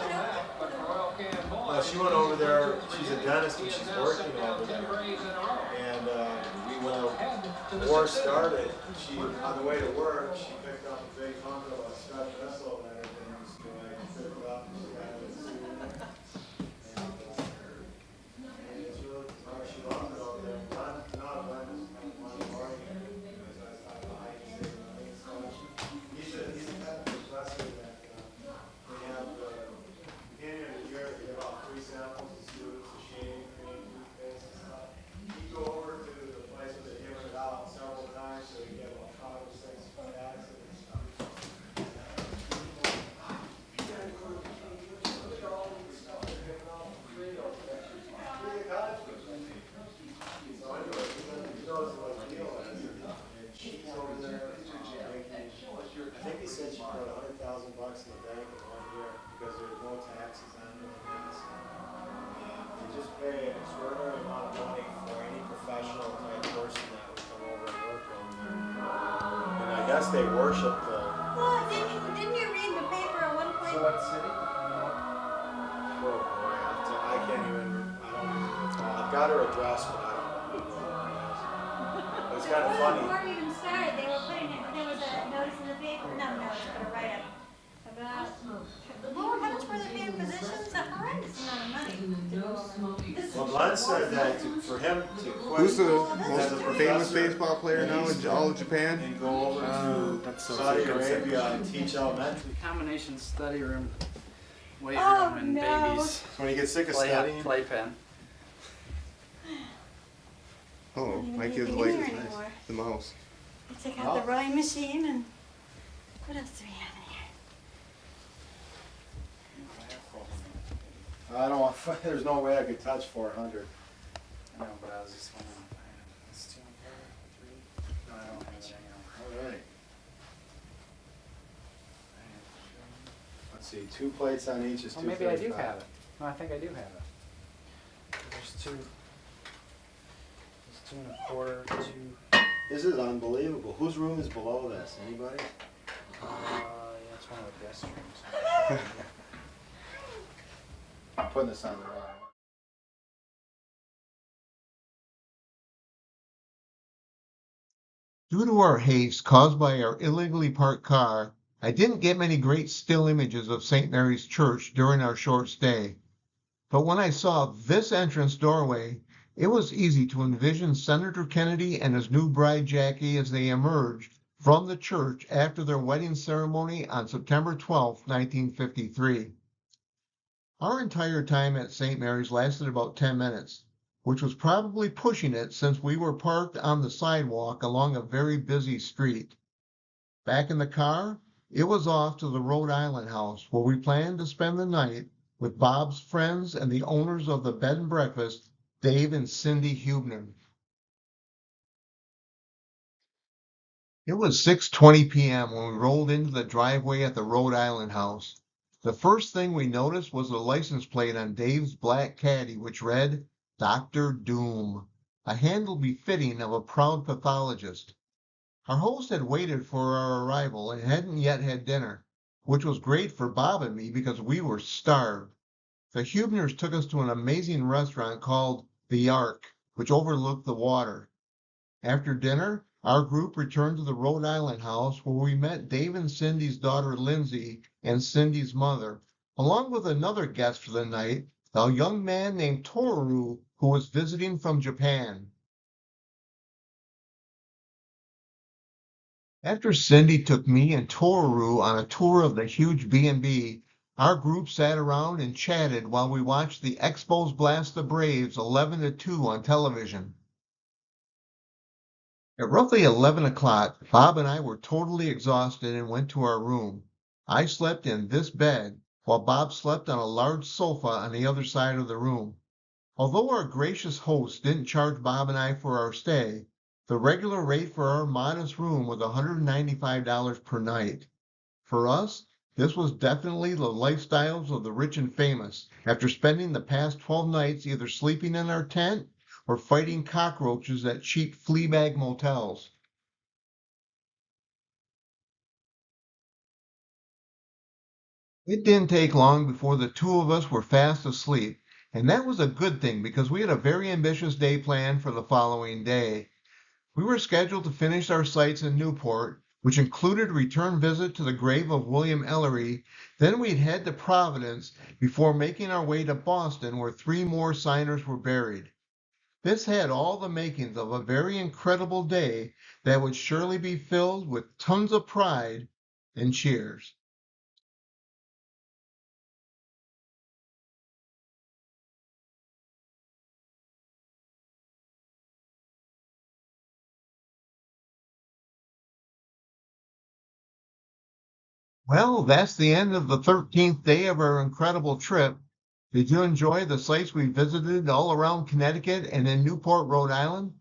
She went over there. She's a dentist and she's working over there. And when the war started, she on the way to work, she picked up a big hunk of a Scotch missile and everything. Just to like pick it up and she got it in the suit. And it's really she loved it over there. Not Glenn is one morning. He's a kind of professor that they have beginning of the year, they give out free samples to students, the shaving cream, toothpaste and stuff. You go over to the place where they're giving it out several times so you get about 5 or 6 packs and stuff. I think he said she put $100,000 in the bank in 1 year because there's no taxes on it. They just pay an extraordinary amount of money for any professional type person that would come over and work over there. And I guess they worship the. Well, didn't you read the paper at one point? So what city? Oh boy, I can't even. I don't even recall. I've got her address, but I don't know where it is. But it's kind of funny. Before we even started, they were putting it. There was a notice in the paper. Not a notice, but a write-up about. Well, how much were they paying physicians? A horrendous amount of money. Well, Glenn said that for him to quit. Who's the as a most famous professor baseball player now in all of Japan? and go over to Saudi Arabia and teach elementary. Combination study room, weight Oh, room, and no. babies. When you get sick of studying. Playpen. Oh, my Even kids in like here this anymore. the mouse. We took out the rowing machine and what else do we have in here? I don't want. There's no way I could touch 400. I know, but I was just wondering. It's 2 3. No, I don't have it anymore. All right. Let's see. 2 plates on each is Well, maybe I do 235. have it. No, I think I do have it. There's 2. There's 2 1/4, 2. This is unbelievable. Whose room is below this? Anybody? Yeah, it's one of the guest rooms. I'm putting this on the wrong. Due to our haste caused by our illegally parked car, I didn't get many great still images of St. Mary's Church during our short stay. But when I saw this entrance doorway, it was easy to envision Senator Kennedy and his new bride Jackie as they emerged from the church after their wedding ceremony on September 12, 1953. Our entire time at St. Mary's lasted about 10 minutes, which was probably pushing it since we were parked on the sidewalk along a very busy street. Back in the car, it was off to the Rhode Island house where we planned to spend the night with Bob's friends and the owners of the bed and breakfast, Dave and Cindy Hubner. It was 6:20 p.m. when we rolled into the driveway at the Rhode Island house. The first thing we noticed was the license plate on Dave's black caddy, which read, Dr. Doom, a handle befitting of a proud pathologist. Our host had waited for our arrival and hadn't yet had dinner, which was great for Bob and me because we were starved. The Hubners took us to an amazing restaurant called The Ark, which overlooked the water. After dinner, our group returned to the Rhode Island house where we met Dave and Cindy's daughter Lindsay and Cindy's mother, along with another guest for the night, a young man named Toru who was visiting from Japan. After Cindy took me and Toru on a tour of the huge B&B, our group sat around and chatted while we watched the Expos blast the Braves 11-2 on television. At roughly 11 o'clock, Bob and I were totally exhausted and went to our room. I slept in this bed, while Bob slept on a large sofa on the other side of the room. Although our gracious host didn't charge Bob and I for our stay, the regular rate for our modest room was $195 per night. For us, this was definitely the lifestyles of the rich and famous, after spending the past 12 nights either sleeping in our tent or fighting cockroaches at cheap flea bag motels. It didn't take long before the two of us were fast asleep, and that was a good thing because we had a very ambitious day planned for the following day. We were scheduled to finish our sights in Newport, which included a return visit to the grave of William Ellery. Then we'd head to Providence before making our way to Boston, where three more signers were buried. This had all the makings of a very incredible day that would surely be filled with tons of pride and cheers. Well, that's the end of the 13th day of our incredible trip. Did you enjoy the sites we visited all around Connecticut and in Newport, Rhode Island?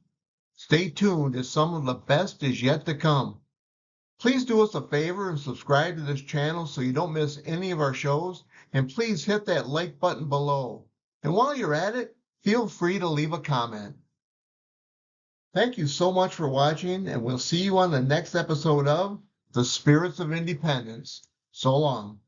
Stay tuned as some of the best is yet to come. Please do us a favor and subscribe to this channel so you don't miss any of our shows, and please hit that like button below. And while you're at it, feel free to leave a comment. Thank you so much for watching, and we'll see you on the next episode of The Spirits of Independence. So long.